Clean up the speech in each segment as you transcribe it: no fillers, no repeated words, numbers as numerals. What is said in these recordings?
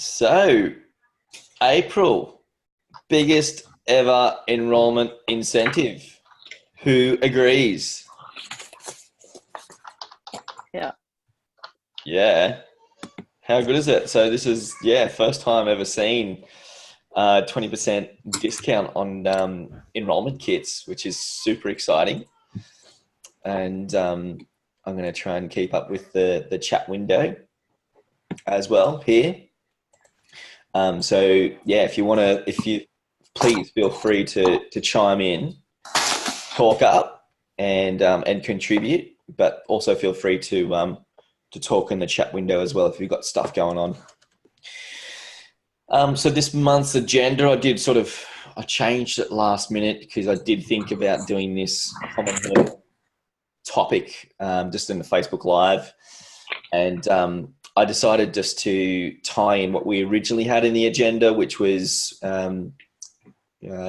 So, April, biggest ever enrollment incentive. Who agrees? Yeah. Yeah. How good is it? So this is, first time ever seen 20% discount on enrollment kits, which is super exciting. And I'm going to try and keep up with the chat window as well here. If you please feel free to chime in, talk up, and contribute, but also feel free to talk in the chat window as well if you've got stuff going on. So this month's agenda, I changed it last minute because I did think about doing this common topic just in the Facebook Live, and I decided just to tie in what we originally had in the agenda, which was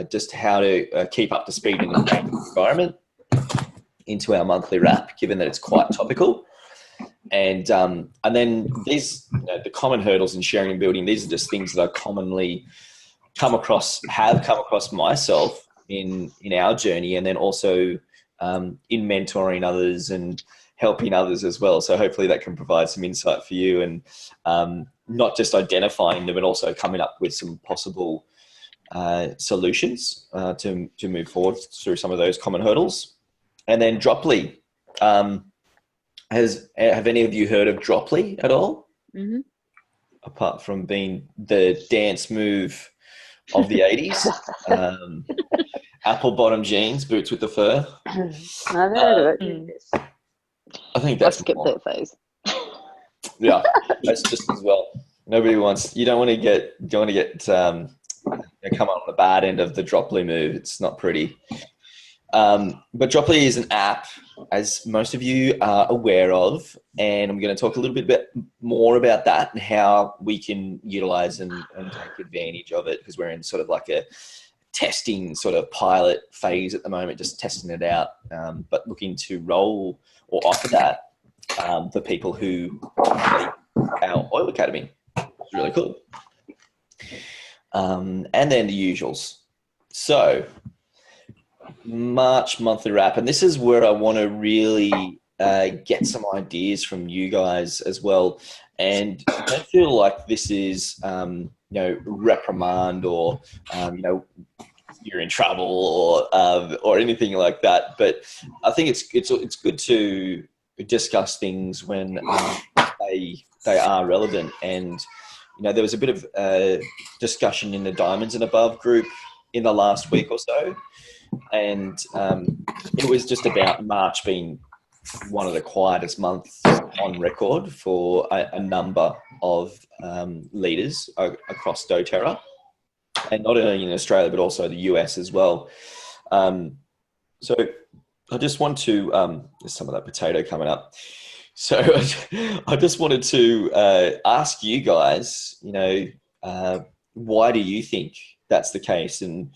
just how to keep up to speed in the environment into our monthly wrap, given that it's quite topical. And then these, the common hurdles in sharing and building, these are just things that I commonly have come across myself in our journey, and then also in mentoring others and helping others as well. So hopefully that can provide some insight for you, and not just identifying them, but also coming up with some possible solutions to move forward through some of those common hurdles. And then Droplii. Have any of you heard of Droplii at all? Mm-hmm. Apart from being the dance move of the 80s. Apple bottom jeans, boots with the fur. I've heard of it. I think that's skip that phase. Yeah, that's just as well. Nobody wants. You don't want to get come on the bad end of the Droplii move. It's not pretty. But Droplii is an app, as most of you are aware of, and I'm going to talk a little bit more about that and how we can utilize and take advantage of it, because we're in sort of like a testing sort of pilot phase at the moment, just testing it out, but looking to roll or offer that for people who complete our Oil Academy. It's really cool. And then the usuals. So March monthly wrap, and this is where I want to really get some ideas from you guys as well. And I don't feel like this is reprimand or you're in trouble or anything like that. But I think it's good to discuss things when they are relevant. And there was a bit of discussion in the Diamonds and Above group in the last week or so. And it was just about March being one of the quietest months on record for a number of leaders across doTERRA, and not only in Australia but also the US as well. So I just want to there's some of that potato coming up. So I just wanted to ask you guys, why do you think that's the case? And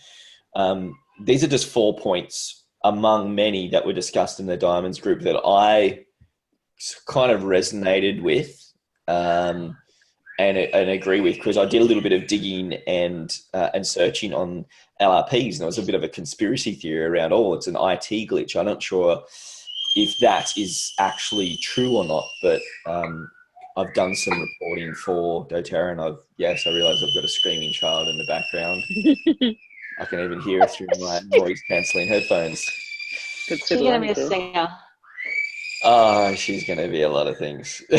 these are just 4 points among many that were discussed in the Diamonds group that I kind of resonated with and agree with, because I did a little bit of digging and searching on LRPs, and there was a bit of a conspiracy theory around, it's an IT glitch. I'm not sure if that is actually true or not, but I've done some reporting for doTERRA, and I realise I've got a screaming child in the background. I can even hear it through my noise-cancelling headphones. She's going to be a singer. Oh, she's going to be a lot of things. A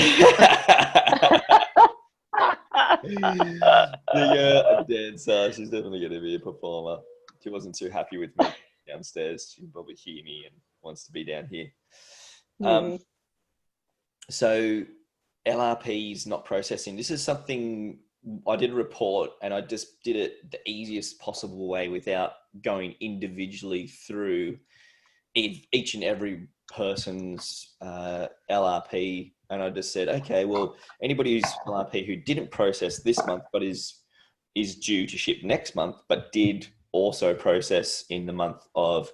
dancer. She's definitely going to be a performer. She wasn't too happy with me downstairs. She can probably hear me and wants to be down here. So LRPs not processing. This is something I did a report, and I just did it the easiest possible way without going individually through each and every person's LRP. And I just said, okay, well, anybody who's LRP who didn't process this month but is due to ship next month, but did also process in the month of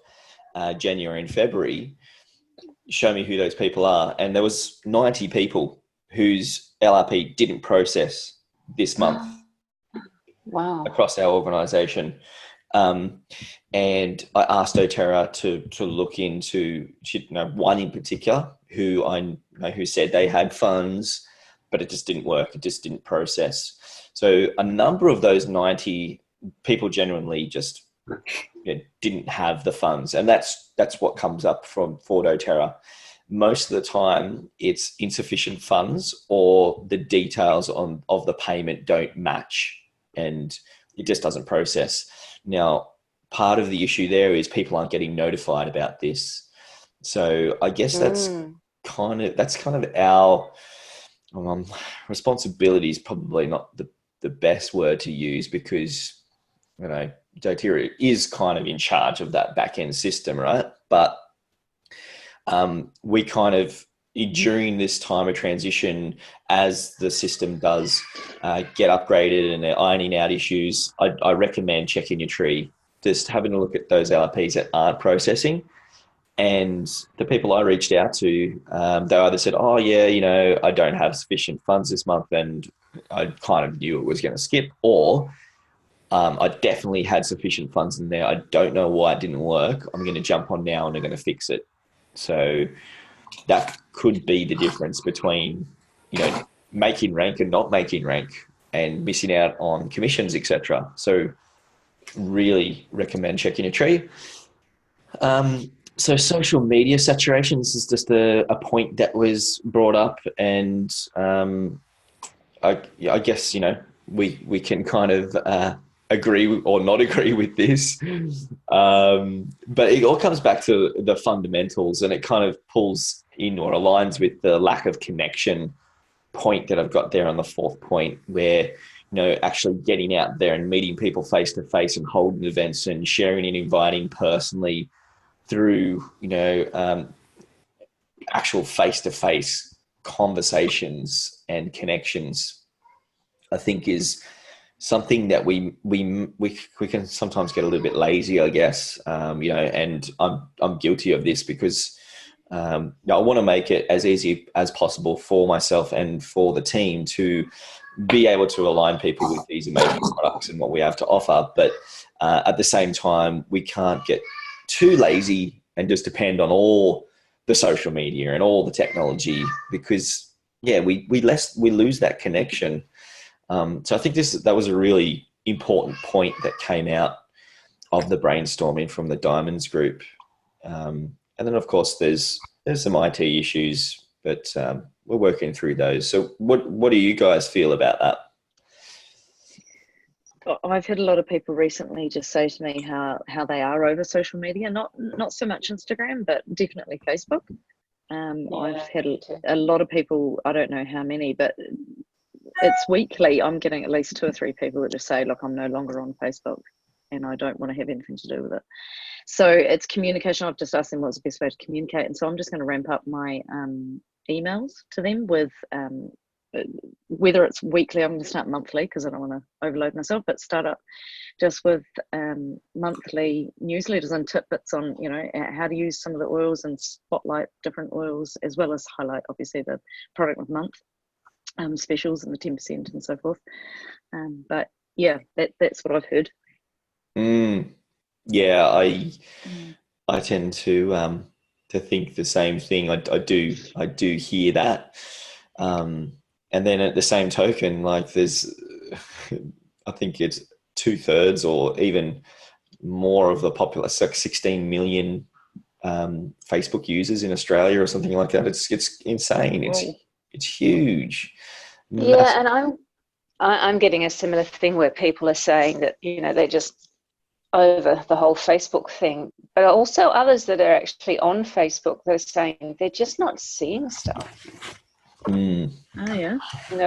January and February, show me who those people are. And there was 90 people whose LRP didn't process this month. Wow. Across our organisation. And I asked doTERRA to look into one in particular who I know who said they had funds, but it just didn't work. It just didn't process. So a number of those 90 people genuinely just didn't have the funds, and that's what comes up for doTERRA. Most of the time, it's insufficient funds or the details of the payment don't match, and it just doesn't process. Now, part of the issue there is people aren't getting notified about this. So I guess that's kind of our responsibility is probably not the best word to use, because doTERRA is kind of in charge of that back end system, right? But we kind of, during this time of transition, as the system does get upgraded and they're ironing out issues, I recommend checking your tree, just having a look at those LRPs that aren't processing. And the people I reached out to, they either said, oh yeah, I don't have sufficient funds this month and I kind of knew it was going to skip, or I definitely had sufficient funds in there. I don't know why it didn't work. I'm going to jump on now and I'm going to fix it. So that could be the difference between, making rank and not making rank and missing out on commissions, etc. So really recommend checking your tree. So social media saturation, this is just a point that was brought up, and I guess, we can kind of agree or not agree with this. But it all comes back to the fundamentals, and it kind of pulls in or aligns with the lack of connection point that I've got there on the fourth point, where, actually getting out there and meeting people face to face and holding events and sharing and inviting personally through, actual face to face conversations and connections, I think is something that we can sometimes get a little bit lazy, I guess, and I'm guilty of this, because I want to make it as easy as possible for myself and for the team to be able to align people with these amazing products and what we have to offer. But at the same time, we can't get too lazy and just depend on all the social media and all the technology, because we lose that connection. So I think that was a really important point that came out of the brainstorming from the Diamonds group. And then, of course, there's some IT issues, but we're working through those. So what do you guys feel about that? I've had a lot of people recently just say to me how they are over social media, not so much Instagram, but definitely Facebook. I've had a lot of people, I don't know how many, but it's weekly. I'm getting at least 2 or 3 people that just say, look, I'm no longer on Facebook and I don't want to have anything to do with it. So it's communication. I've just asked them what's the best way to communicate. And so I'm just going to ramp up my emails to them with, whether it's weekly, I'm going to start monthly because I don't want to overload myself, but start up just with monthly newsletters and tidbits on, how to use some of the oils and spotlight different oils, as well as highlight, obviously, the product of the month, specials and the 10% and so forth. But yeah, that's what I've heard. Yeah, I tend to think the same thing. I do hear that. And then at the same token, like there's, I think it's 2/3 or even more of the populace, like 16 million Facebook users in Australia or something like that. It's insane. It's huge. Yeah, massive. And I'm getting a similar thing where people are saying that, they're just over the whole Facebook thing, but also others that are actually on Facebook, they're saying they're just not seeing stuff. Oh yeah.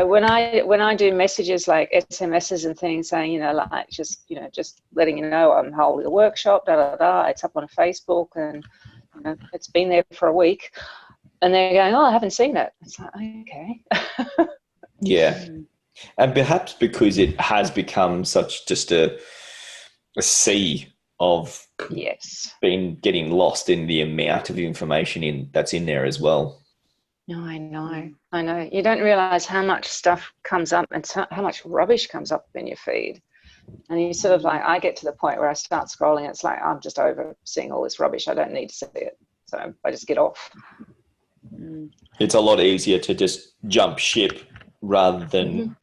When I do messages like SMSs and things saying, like just letting you know I'm holding a workshop, it's up on Facebook and it's been there for a week, and they're going, oh, I haven't seen it. It's like, okay. Yeah. And perhaps because it has become such just a sea of getting lost in the amount of information that's in there as well. No, I know. You don't realize how much stuff comes up and how much rubbish comes up in your feed. And you sort of like, I get to the point where I start scrolling. It's like, I'm just over seeing all this rubbish. I don't need to see it. So I just get off. It's a lot easier to just jump ship rather than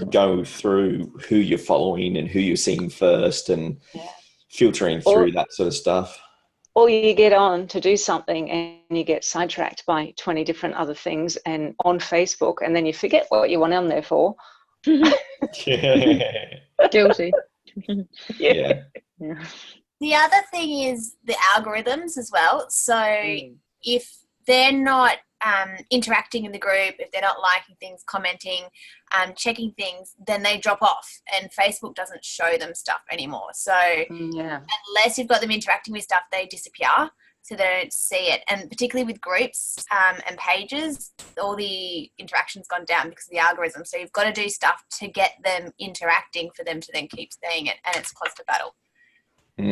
go through who you're following and who you're seeing first and filtering through that sort of stuff. Or you get on to do something and you get sidetracked by 20 different other things and on Facebook, and then you forget what you went on there for. Guilty. Yeah. The other thing is the algorithms as well. So if they're not interacting in the group, if they're not liking things, commenting, checking things, then they drop off and Facebook doesn't show them stuff anymore. So unless you've got them interacting with stuff, they disappear. So they don't see it. And particularly with groups and pages, all the interaction's gone down because of the algorithm. So you've got to do stuff to get them interacting for them to then keep seeing it. And it's a constant battle. So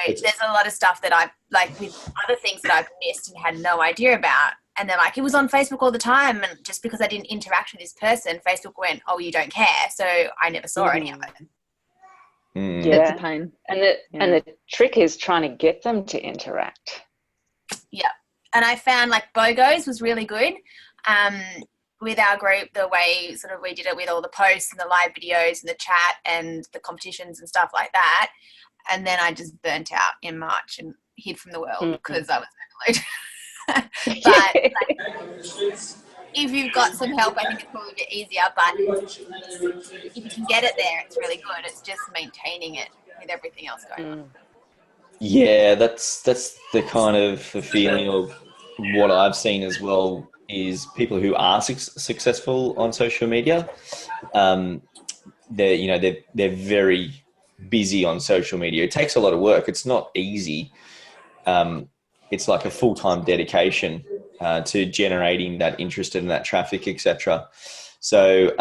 there's a lot of stuff that I've, like with other things that I've missed and had no idea about. And they're like, it was on Facebook all the time. And just because I didn't interact with this person, Facebook went, oh, you don't care. So I never saw any of it. It's a pain. And the trick is trying to get them to interact. Yeah. And I found like BOGOs was really good with our group, the way sort of we did it with all the posts and the live videos and the chat and the competitions and stuff like that. And then I just burnt out in March and hid from the world because I was overloaded. But if you've got some help, I think it's probably a bit easier. But if you can get it there, it's really good. It's just maintaining it with everything else going on. Yeah, that's the kind of the feeling of what I've seen as well is people who are successful on social media. They're very busy on social media. It takes a lot of work. It's not easy. It's like a full-time dedication to generating that interest in that traffic, etc. So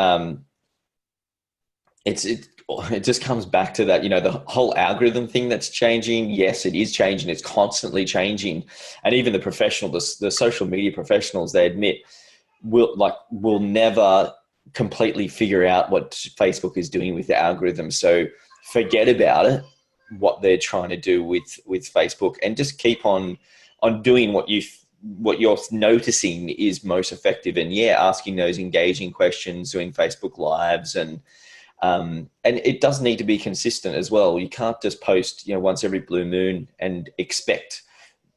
it just comes back to that, the whole algorithm thing that's changing. Yes, it is changing. It's constantly changing. And even the social media professionals, they admit will never completely figure out what Facebook is doing with the algorithm. So forget about it, what they're trying to do with Facebook, and just keep on doing what you're noticing is most effective. And asking those engaging questions, doing Facebook Lives, and it does need to be consistent as well. You can't just post, once every blue moon and expect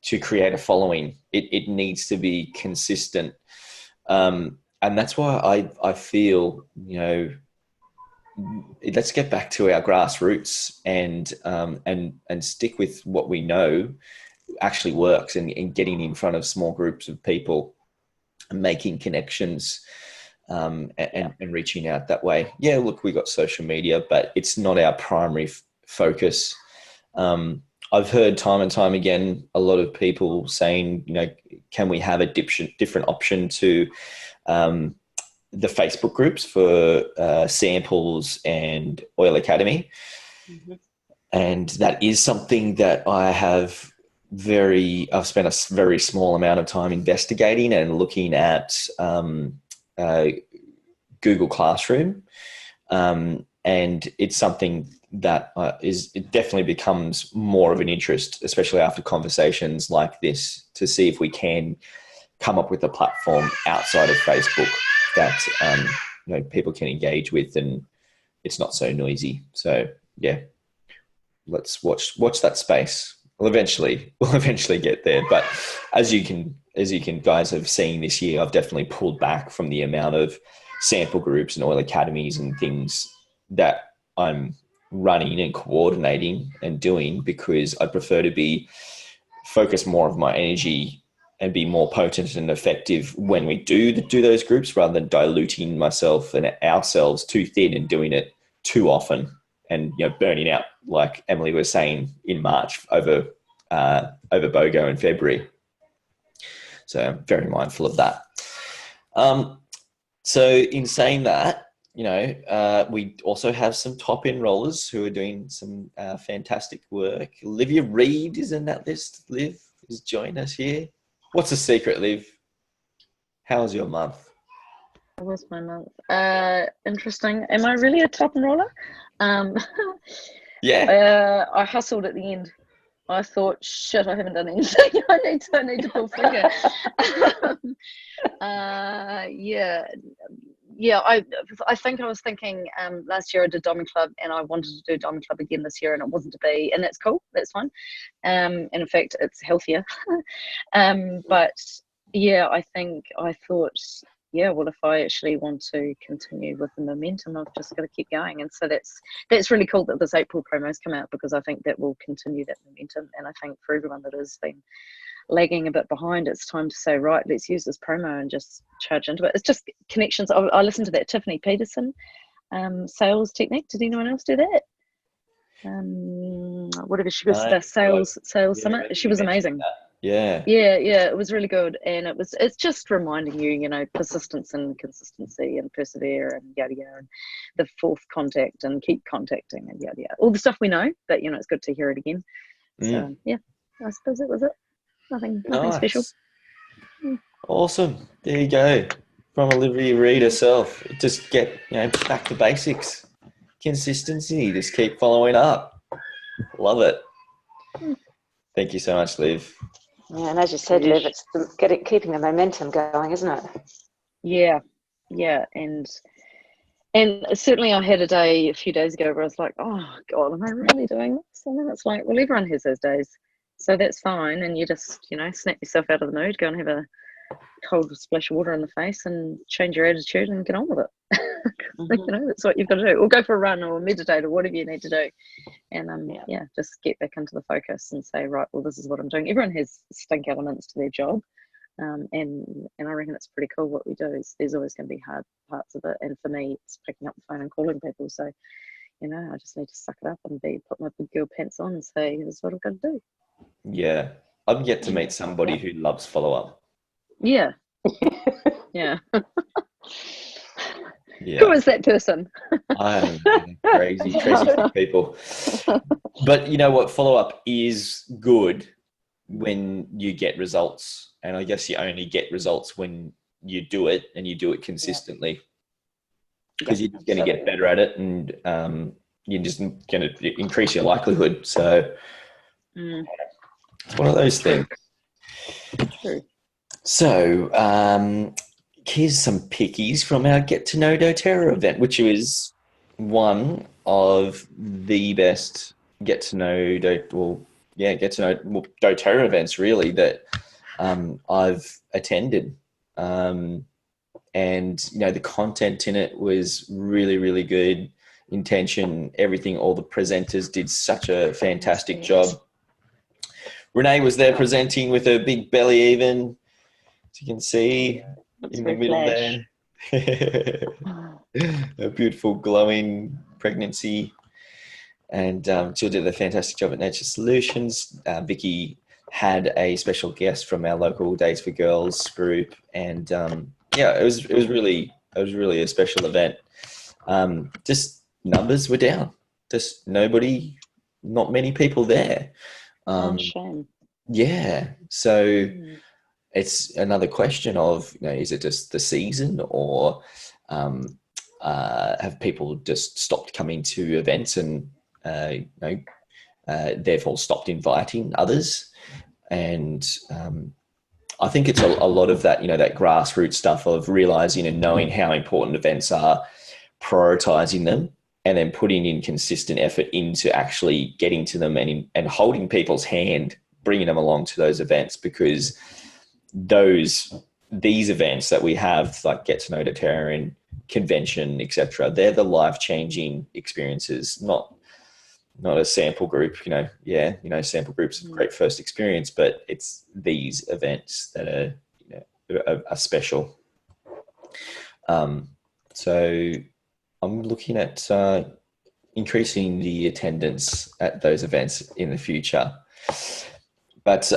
to create a following. It needs to be consistent. And that's why I feel, let's get back to our grassroots and stick with what we know actually works, and getting in front of small groups of people and making connections and reaching out that way. Yeah, look, we got social media, but it's not our primary focus. I've heard time and time again a lot of people saying, can we have a different option to the Facebook groups for samples and Oil Academy? And that is something that I've spent a very small amount of time investigating and looking at Google Classroom. And it's something that it definitely becomes more of an interest, especially after conversations like this, to see if we can come up with a platform outside of Facebook that people can engage with, and it's not so noisy. So let's watch that space. We'll eventually get there. But as you can guys have seen this year, I've definitely pulled back from the amount of sample groups and Oil Academies and things that I'm running and coordinating and doing, because I prefer to focus more of my energy and be more potent and effective when we do those groups, rather than diluting myself and ourselves too thin and doing it too often and burning out, like Emily was saying, in March over BOGO in February. So I'm very mindful of that. So in saying that, we also have some top enrollers who are doing some fantastic work. Olivia Reed is in that list. Liv has joined us here. What's the secret, Liv? How was your month? That was my month. Interesting. Am I really a top and roller? Um, Yeah. I hustled at the end. I thought, shit, I haven't done anything. I need to pull finger. Yeah. Yeah, I think I was thinking last year I did Diamond Club and I wanted to do Diamond Club again this year and it wasn't to be, and that's cool, that's fine. And in fact it's healthier. But yeah, I thought, yeah, well, if I actually want to continue with the momentum, I've just got to keep going. And so that's really cool that this April promo's come out, because I think that will continue that momentum. And I think for everyone that has been lagging a bit behind, it's time to say, right, let's use this promo and just charge into it. It's just connections. I listened to that Tiffany Peterson sales technique. Did anyone else do that? Whatever, she was the sales summit. She was amazing. Yeah. It was really good, and it's just reminding you, persistence and consistency and persevere and yada yada, and the fourth contact and keep contacting and yada yada, all the stuff we know, but it's good to hear it again. So yeah, I suppose that was it. Nothing special. Awesome. There you go. From Olivia Reed herself. Just get back to basics. Consistency. Just keep following up. Love it. Thank you so much, Liv. Yeah, and as you said, Liv, it's keeping the momentum going, isn't it? Yeah, and certainly I had a day a few days ago where I was like, oh God, am I really doing this? And then it's like, well, everyone has those days, so that's fine. And you just snap yourself out of the mood, go and have a cold splash of water in the face and change your attitude and get on with it. That's what you've got to do, or go for a run or meditate or whatever you need to do, and just get back into the focus and say, right, well, this is what I'm doing. Everyone has stink elements to their job, and I reckon it's pretty cool what we do. There's always going to be hard parts of it, and for me it's picking up the phone and calling people. So I just need to suck it up and put my big girl pants on and say, this is what I've got to do. Yeah, I've yet to meet somebody who loves follow-up. Yeah. Who is that person? I don't know, crazy people. But you know what? Follow-up is good when you get results. And I guess you only get results when you do it, and you do it consistently. Because you're just going to get better at it, and you're just going to increase your likelihood. So it's one of those things. True. So here's some pickies from our Get to Know doTERRA event, which is one of the best Get to Know doTERRA events really that I've attended. And the content in it was really, really good. Intention, everything, all the presenters did such a fantastic job. Renee was there presenting with her big belly even, as you can see in the middle there. A beautiful glowing pregnancy. And Jill did a fantastic job at Nature Solutions. Vicky had a special guest from our local Days for Girls group, and it was really a special event. Just numbers were down. Just not many people there. Shame. Yeah. So it's another question of, is it just the season, or have people just stopped coming to events and therefore stopped inviting others? And I think it's a lot of that, that grassroots stuff of realizing and knowing how important events are, prioritizing them, and then putting in consistent effort into actually getting to them and holding people's hand, bringing them along to those events, because these events that we have, like Get to Know doTERRA and convention, etc., they're the life-changing experiences, not a sample group. Sample groups, great first experience, but it's these events that are special. So I'm looking at increasing the attendance at those events in the future. But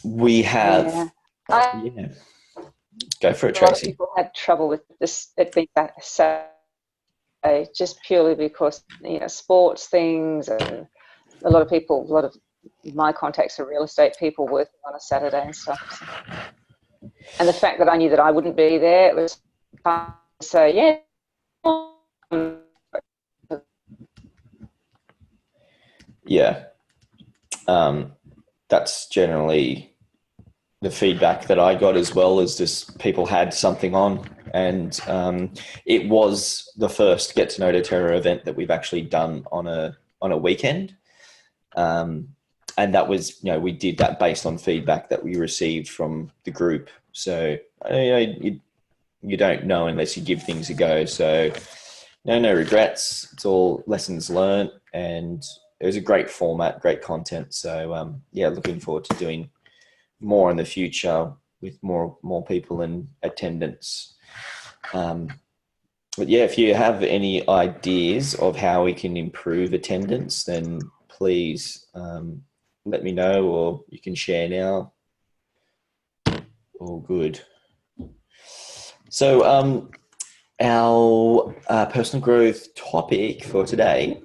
we have... Go for it, Tracy. A lot of people had trouble with this, it being that Saturday, just purely because, sports things, and a lot of my contacts are real estate people working on a Saturday and stuff. So. And the fact that I knew that I wouldn't be there, it was so yeah. Yeah. That's generally the feedback that I got as well, is just people had something on, and it was the first Get to Know doTERRA event that we've actually done on a weekend. And that was, we did that based on feedback that we received from the group. So you don't know unless you give things a go. So no regrets. It's all lessons learned, and it was a great format, great content. So looking forward to doing more in the future with more people in attendance. But yeah, if you have any ideas of how we can improve attendance, then please let me know, or you can share now. All good. So our personal growth topic for today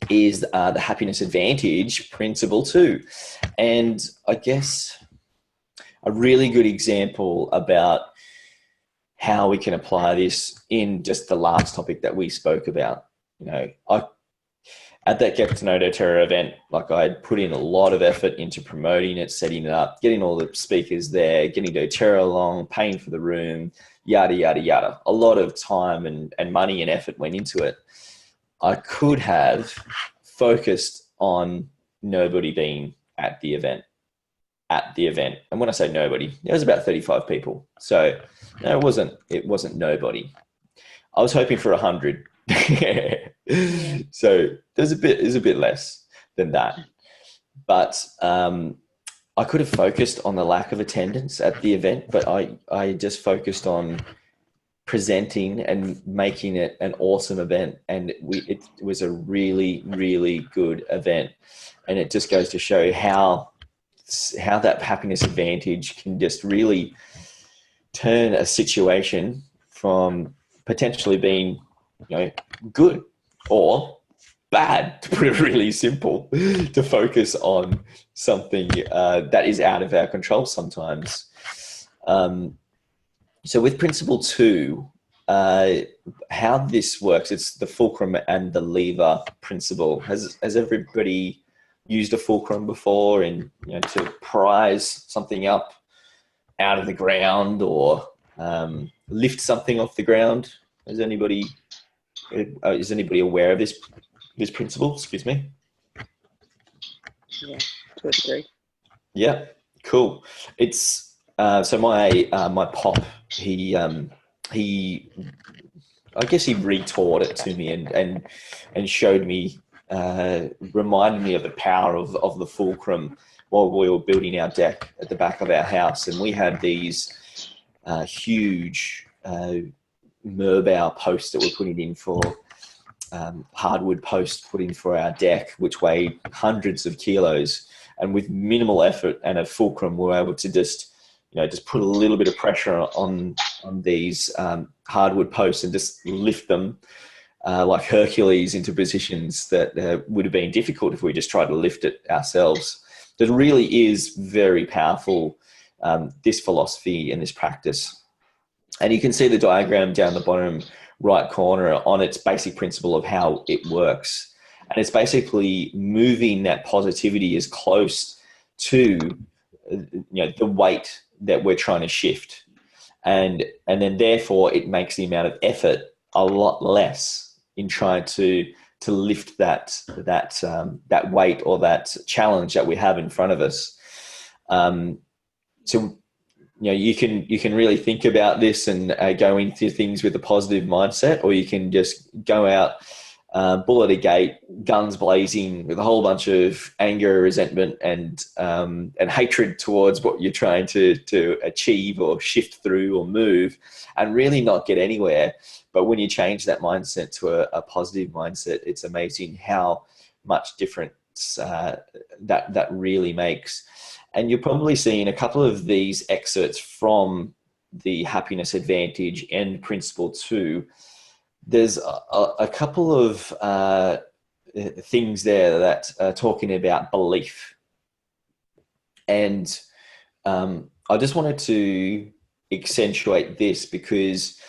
is the happiness advantage principle 2. And I guess a really good example about how we can apply this in just the last topic that we spoke about. At that Get to Know doTERRA event, I had put in a lot of effort into promoting it, setting it up, getting all the speakers there, getting doTERRA along, paying for the room, yada, yada, yada. A lot of time and money and effort went into it. I could have focused on nobody being at the event. And when I say nobody, there was about 35 people. So no, it wasn't nobody. I was hoping for 100. So there's a bit less than that. But I could have focused on the lack of attendance at the event, but I just focused on presenting and making it an awesome event. And it was a really, really good event. And it just goes to show how that happiness advantage can just really turn a situation from potentially being, good or bad, to put it really simple, to focus on something that is out of our control sometimes. So with principle 2, how this works, it's the fulcrum and the lever principle. Has everybody used a fulcrum before, and to prise something up out of the ground, or lift something off the ground? Is anybody aware of this principle? Excuse me. Yeah, to a degree. Yeah, cool. It's so my pop, he I guess he retaught it to me and showed me, reminded me of the power of the fulcrum while we were building our deck at the back of our house. And we had these huge Merbau posts that we're putting in for, hardwood posts put in for our deck, which weighed hundreds of kilos. And with minimal effort and a fulcrum, we were able to just put a little bit of pressure on these hardwood posts and just lift them like Hercules into positions that would have been difficult if we just tried to lift it ourselves. It really is very powerful, this philosophy and this practice. And you can see the diagram down the bottom right corner on its basic principle of how it works. And it's basically moving that positivity as close to the weight that we're trying to shift. And then therefore it makes the amount of effort a lot less in trying to lift that weight or that challenge that we have in front of us. So you can really think about this and go into things with a positive mindset, or you can just go out bull at a gate, guns blazing, with a whole bunch of anger, resentment, and hatred towards what you're trying to achieve or shift through or move, and really not get anywhere. But when you change that mindset to a positive mindset, it's amazing how much difference that really makes. And you're probably seeing a couple of these excerpts from the happiness advantage and principle 2. There's a couple of things there that are talking about belief. And I just wanted to accentuate this because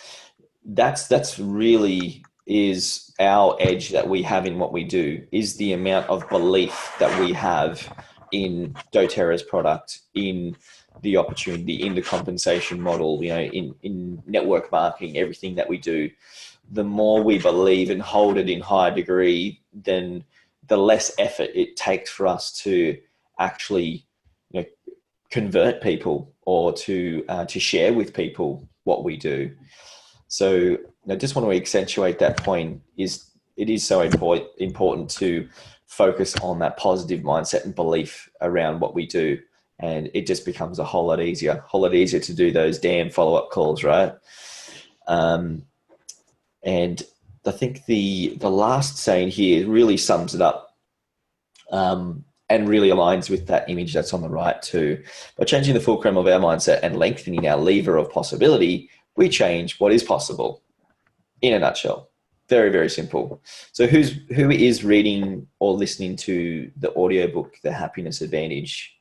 that's really is our edge that we have in what we do, is the amount of belief that we have in doTERRA's product, in the opportunity, in the compensation model, in network marketing, everything that we do. The more we believe and hold it in high degree, then the less effort it takes for us to actually convert people or to share with people what we do. So I just want to accentuate that point. It is so important to focus on that positive mindset and belief around what we do, and it just becomes a whole lot easier to do those damn follow-up calls, right? And I think the last saying here really sums it up, and really aligns with that image that's on the right too. By changing the fulcrum of our mindset and lengthening our lever of possibility, we change what is possible. In a nutshell, very, very simple. So who is reading or listening to the audiobook, The Happiness Advantage?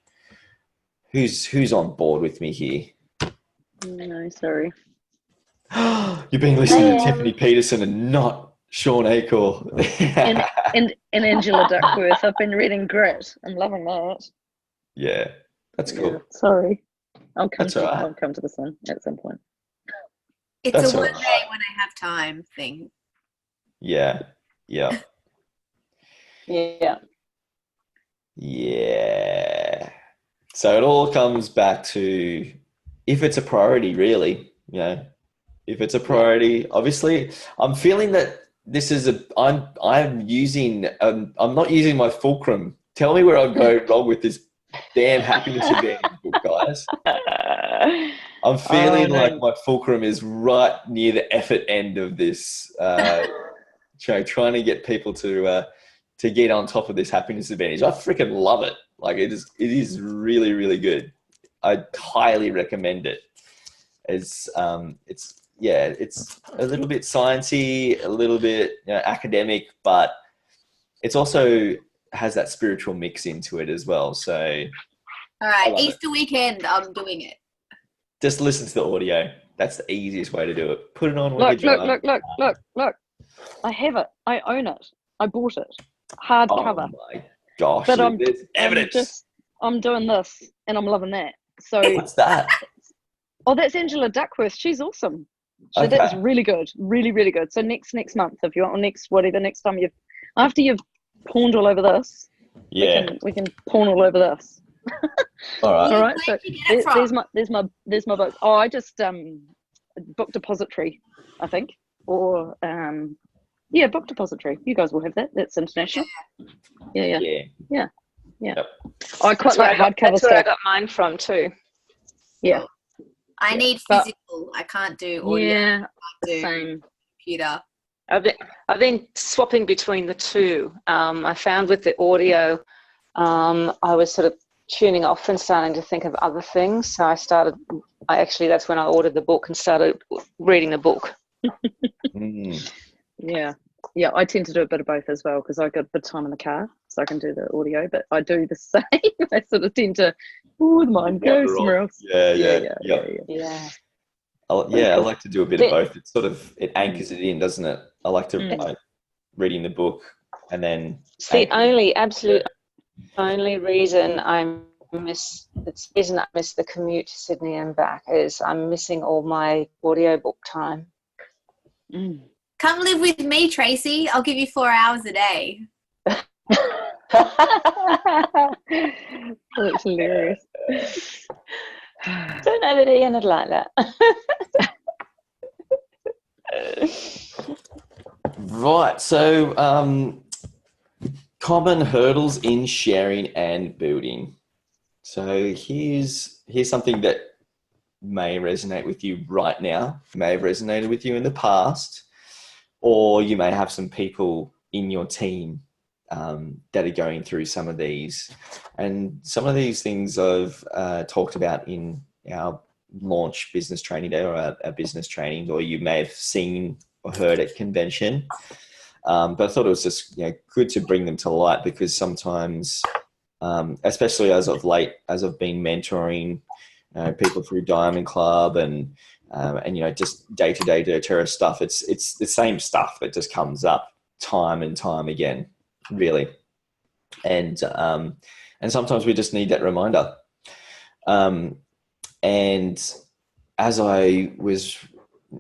Who's on board with me here? No, sorry. You've been listening to Tiffany Peterson and not Sean Acor. and Angela Duckworth. I've been reading Grit. I'm loving that. Yeah, that's cool. Yeah, sorry. I'll come Right. to this one at some point. It's That's a one all right. day when I have time thing. Yeah. Yeah. So it all comes back to if it's a priority, really. If it's a priority, obviously, I'm feeling that this is I'm not using my fulcrum. Tell me where I'm going wrong with this damn Happiness Advantage book, guys. I'm feeling like my fulcrum is right near the effort end of this. Trying to get people to get on top of this Happiness Advantage. I freaking love it. Like it is really, really good. I highly recommend it. It's a little bit sciencey, a little bit academic, but it's also has that spiritual mix into it as well. So, all right, Easter weekend, I'm doing it. Just listen to the audio. That's the easiest way to do it. Put it on. Look. I have it. I own it. I bought it. Hardcover. Oh my gosh! But there's evidence. I'm doing this, and I'm loving that. So what's that? Oh, that's Angela Duckworth. She's awesome. Okay. That's really good. Really, really good. So next month, if you want, or next time after you've pawned all over this, we can pawn all over this. All right. All right. So there's my book. Oh, I just Book Depository, I think, or Book Depository. You guys will have that. That's international. Yeah. Yep. I quite like hardcover stuff. That's where I got mine from too. Yeah. I need physical. I can't do audio. Yeah. I can't do Same. computer. I've been swapping between the two. I found with the audio, I was sort of tuning off and starting to think of other things. So that's when I ordered the book and started reading the book. Yeah, I tend to do a bit of both as well because I got a bit of time in the car, so I can do the audio, but I do the same. I sort of tend to, the mind goes somewhere else. Yeah. I like to do a bit of both. It's sort of, it anchors it in, doesn't it? I like to like reading the book and then. It's the only reason I miss the commute to Sydney and back is I'm missing all my audiobook time. Come live with me, Tracy. I'll give you 4 hours a day. That's hilarious. Don't know that Ian would like that. Right. So, common hurdles in sharing and building. So here's something that may resonate with you right now, may have resonated with you in the past, or you may have some people in your team that are going through some of these. And some of these things I've talked about in our launch business training day or our business training, or you may have seen or heard at convention. But I thought it was just good to bring them to light because sometimes, especially as of late, as I've been mentoring people through Diamond Club and just day-to-day doTERRA stuff. It's the same stuff that just comes up time and time again, really. And sometimes we just need that reminder. And as I was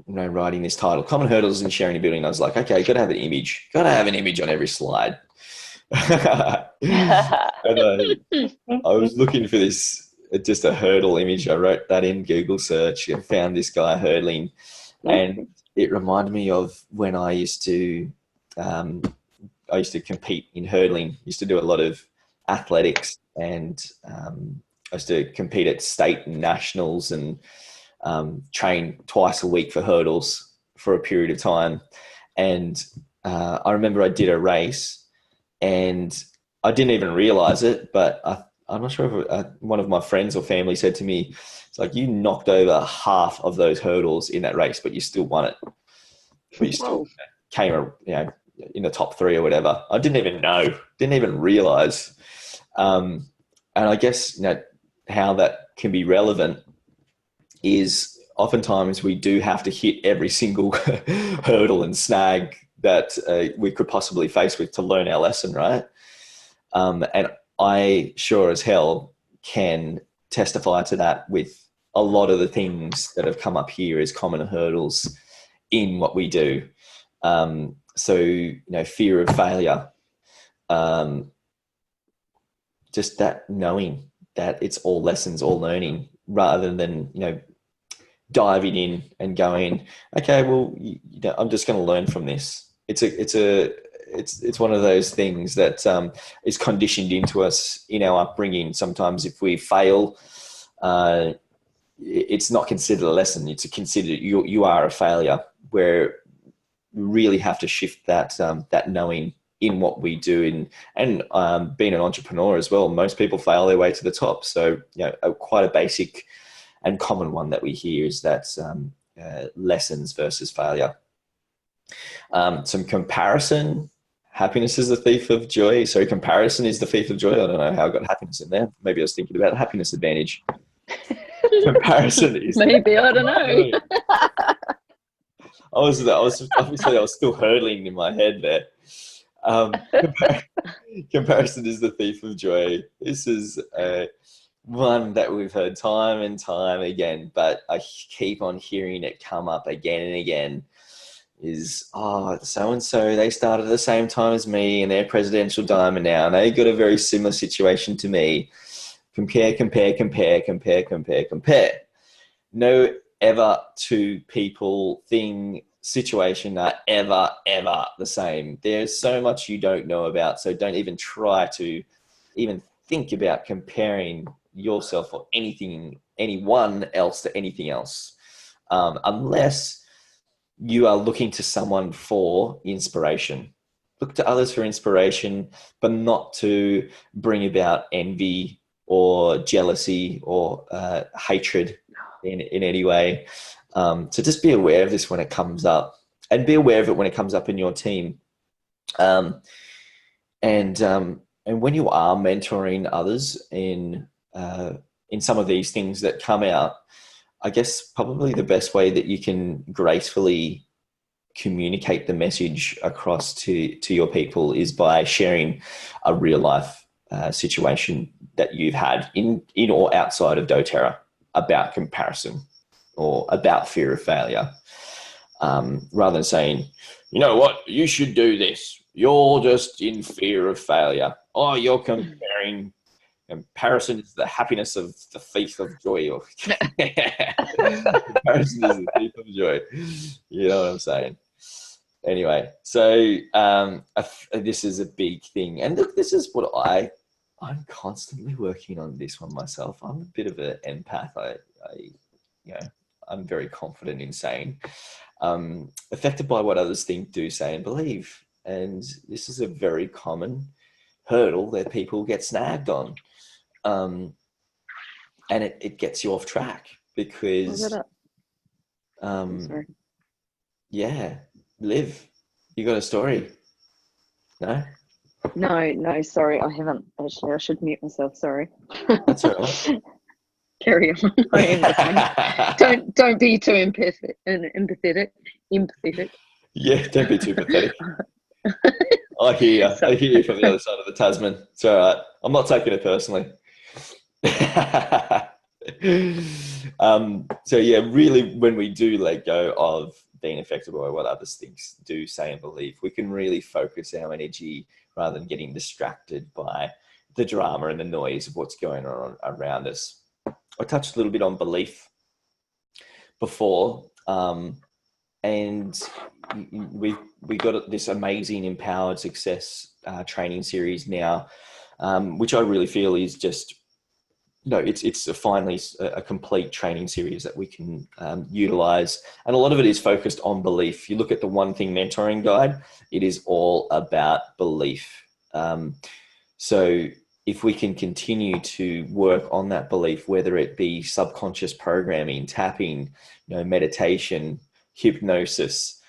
writing this title, Common Hurdles in Sharing and Building, I was like, okay, got to have an image. Got to have an image on every slide. And I was looking for this, just a hurdle image. I wrote that in Google search and found this guy hurdling. And it reminded me of when I used to compete in hurdling. Used to do a lot of athletics, and I used to compete at state and nationals, and train twice a week for hurdles for a period of time. And I remember I did a race, and I didn't even realize it, but I'm not sure if one of my friends or family said to me, it's like, you knocked over half of those hurdles in that race, but you still won it. But you still came, in the top 3 or whatever. I didn't even know, didn't even realize. And I guess, how that can be relevant is oftentimes we do have to hit every single hurdle and snag that we could possibly face with to learn our lesson, right? And I sure as hell can testify to that with a lot of the things that have come up here as common hurdles in what we do. So, fear of failure, just that knowing that it's all lessons, all learning, rather than, diving in and going, okay, well, I'm just going to learn from this. It's one of those things that is conditioned into us in our upbringing. Sometimes if we fail, it's not considered a lesson. It's considered you are a failure, where we really have to shift that knowing in what we do. And being an entrepreneur as well, most people fail their way to the top. So, quite a basic and common one that we hear is that lessons versus failure. Some comparison. Happiness is the thief of joy. So comparison is the thief of joy. I don't know how I got happiness in there. Maybe I was thinking about happiness advantage. Comparison is maybe, I don't know. I was still hurdling in my head there. Comparison is the thief of joy. This is one that we've heard time and time again, but I keep on hearing it come up again and again. Is, so-and-so, they started at the same time as me and they're presidential diamond now, and they got a very similar situation to me. Compare. No ever two people, thing, situation are ever the same. There's so much you don't know about, so don't even try to even think about comparing yourself or anyone else to anything else, unless you are looking to someone for inspiration. Look to others for inspiration, but not to bring about envy or jealousy or hatred in any way. So just be aware of this when it comes up, and be aware of it when it comes up in your team. And when you are mentoring others in some of these things that come out, I guess probably the best way that you can gracefully communicate the message across to your people is by sharing a real life situation that you've had in or outside of doTERRA about comparison or about fear of failure, rather than saying, you know what, you should do this. You're just in fear of failure. Oh, you're comparing. Comparison is the happiness of the thief of joy. Or comparison is the thief of joy. You know what I'm saying? Anyway, so this is a big thing. And look, this is what I'm constantly working on this one myself. I'm a bit of an empath. I'm very confident in saying, affected by what others think, do, say, and believe. And this is a very common hurdle that people get snagged on. And it gets you off track because, Liv, you got a story? No? No, sorry, I haven't. Actually, I should mute myself, sorry. That's all right. Carry on. I entertain. Don't be too empathetic. Yeah, don't be too pathetic. I hear you. I hear you from the other side of the Tasman. It's all right. I'm not taking it personally. So yeah, really, when we do let go of being affected by what others think, do, say, and believe, we can really focus our energy rather than getting distracted by the drama and the noise of what's going on around us. I touched a little bit on belief before, and we got this amazing Empowered Success training series now, which I really feel is just, it's finally a complete training series that we can utilize. And a lot of it is focused on belief. You look at the One Thing Mentoring Guide, it is all about belief. So if we can continue to work on that belief, whether it be subconscious programming, tapping, meditation, hypnosis,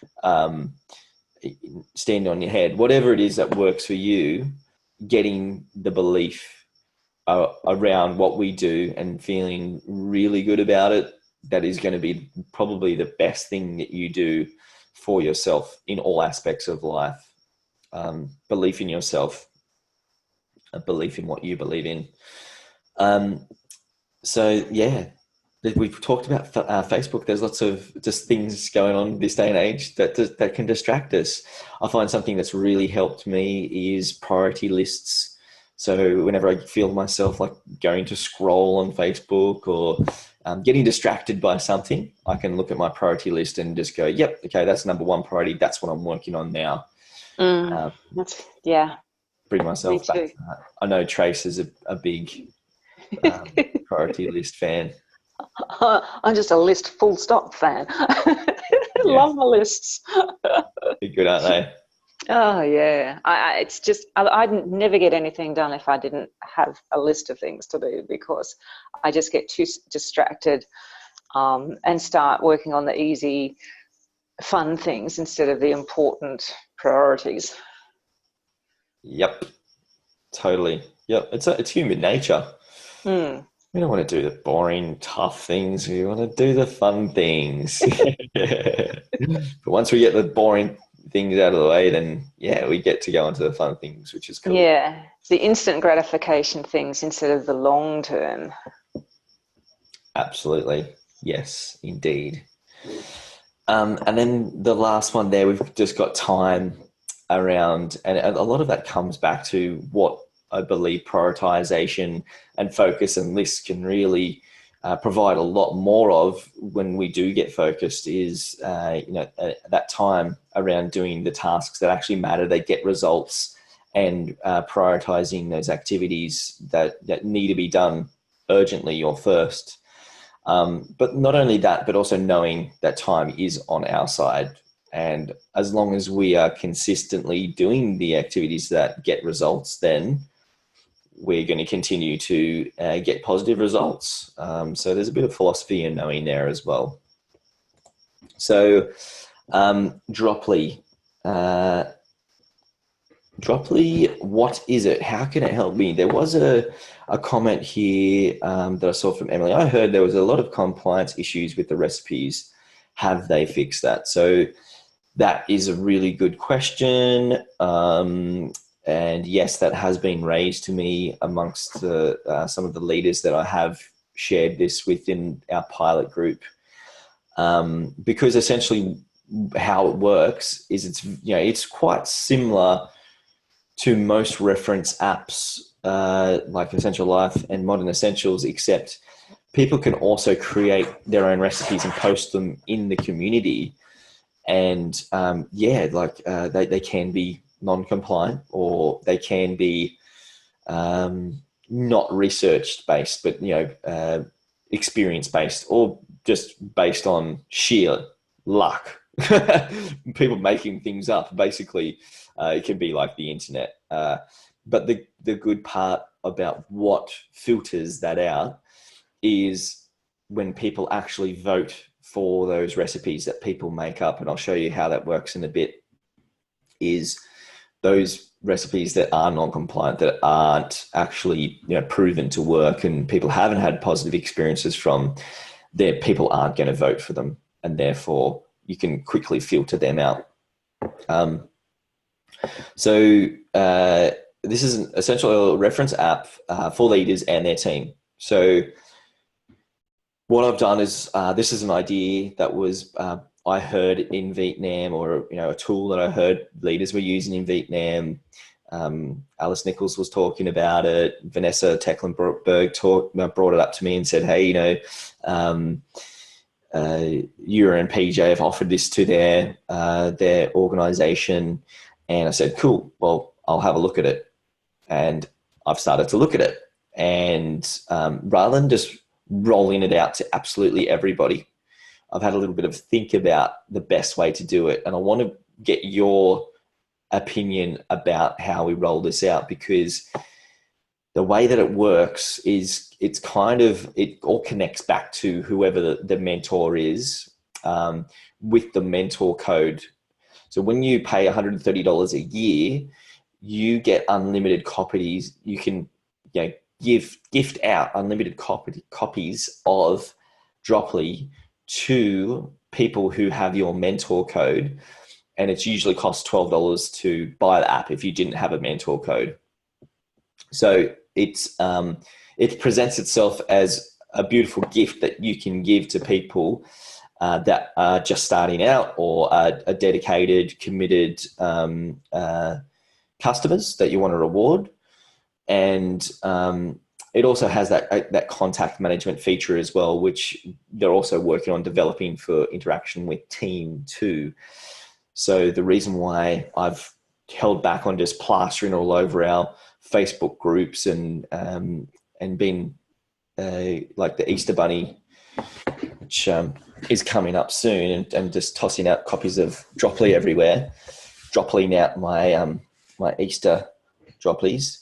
stand on your head, whatever it is that works for you, getting the belief around what we do and feeling really good about it, that is going to be probably the best thing that you do for yourself in all aspects of life. Belief in yourself, a belief in what you believe in. So yeah, we've talked about Facebook. There's lots of just things going on this day and age that can distract us. I find something that's really helped me is priority lists. So whenever I feel myself like going to scroll on Facebook or getting distracted by something, I can look at my priority list and just go, yep, okay, that's number one priority. That's what I'm working on now. Bring myself back to that. I know Trace is a big priority list fan. I'm just a list full stop fan. Love my lists. They're good, aren't they? Oh yeah, it's just I'd never get anything done if I didn't have a list of things to do, because I just get too distracted and start working on the easy, fun things instead of the important priorities. Yep, totally. Yep, it's human nature. We don't want to do the boring, tough things. We want to do the fun things. But once we get the boring things out of the way, then we get to go into the fun things, which is cool. Yeah, the instant gratification things instead of the long term. Absolutely. Yes, indeed. And then the last one there, we've just got time around, and a lot of that comes back to what I believe prioritization and focus and lists can really provide a lot more of when we do get focused, is that time around doing the tasks that actually matter, that get results, and prioritizing those activities that need to be done urgently or first. But not only that, but also knowing that time is on our side. And as long as we are consistently doing the activities that get results, then we're going to continue to get positive results. So there's a bit of philosophy in knowing there as well. So Droplii. Droplii, what is it? How can it help me? There was a comment here that I saw from Emily. I heard there was a lot of compliance issues with the recipes. Have they fixed that? So that is a really good question. And yes, that has been raised to me amongst some of the leaders that I have shared this within our pilot group. Because essentially how it works is it's quite similar to most reference apps like Essential Life and Modern Essentials, except people can also create their own recipes and post them in the community. And they can be non-compliant, or they can be not research based, but experience based, or just based on sheer luck. People making things up. Basically, it can be like the internet. But the good part about what filters that out is when people actually vote for those recipes that people make up, and I'll show you how that works in a bit, is those recipes that are non-compliant, that aren't actually, proven to work, and people haven't had positive experiences from, there, people aren't going to vote for them, and therefore you can quickly filter them out. So this is an essential oil reference app for leaders and their team. So what I've done is, this is an idea that was I heard in Vietnam, or a tool that I heard leaders were using in Vietnam. Alice Nichols was talking about it. Vanessa Tecklenburg brought it up to me and said, "Hey, Eura and PJ have offered this to their organization." And I said, "Cool. Well, I'll have a look at it." And I've started to look at it, and rather than just rolling it out to absolutely everybody, I've had a little bit of think about the best way to do it. And I want to get your opinion about how we roll this out, because the way that it works is it all connects back to whoever the mentor is, with the mentor code. So when you pay $130 a year, you get unlimited copies. You can gift out unlimited copies of Droplii to people who have your mentor code, and it's usually costs $12 to buy the app if you didn't have a mentor code. So it presents itself as a beautiful gift that you can give to people that are just starting out, or are dedicated, committed customers that you want to reward. And it also has that contact management feature as well, which they're also working on developing for interaction with team too. So the reason why I've held back on just plastering all over our Facebook groups and been like the Easter Bunny, which is coming up soon, and just tossing out copies of Droplii everywhere, dropping out my Easter Dropliis.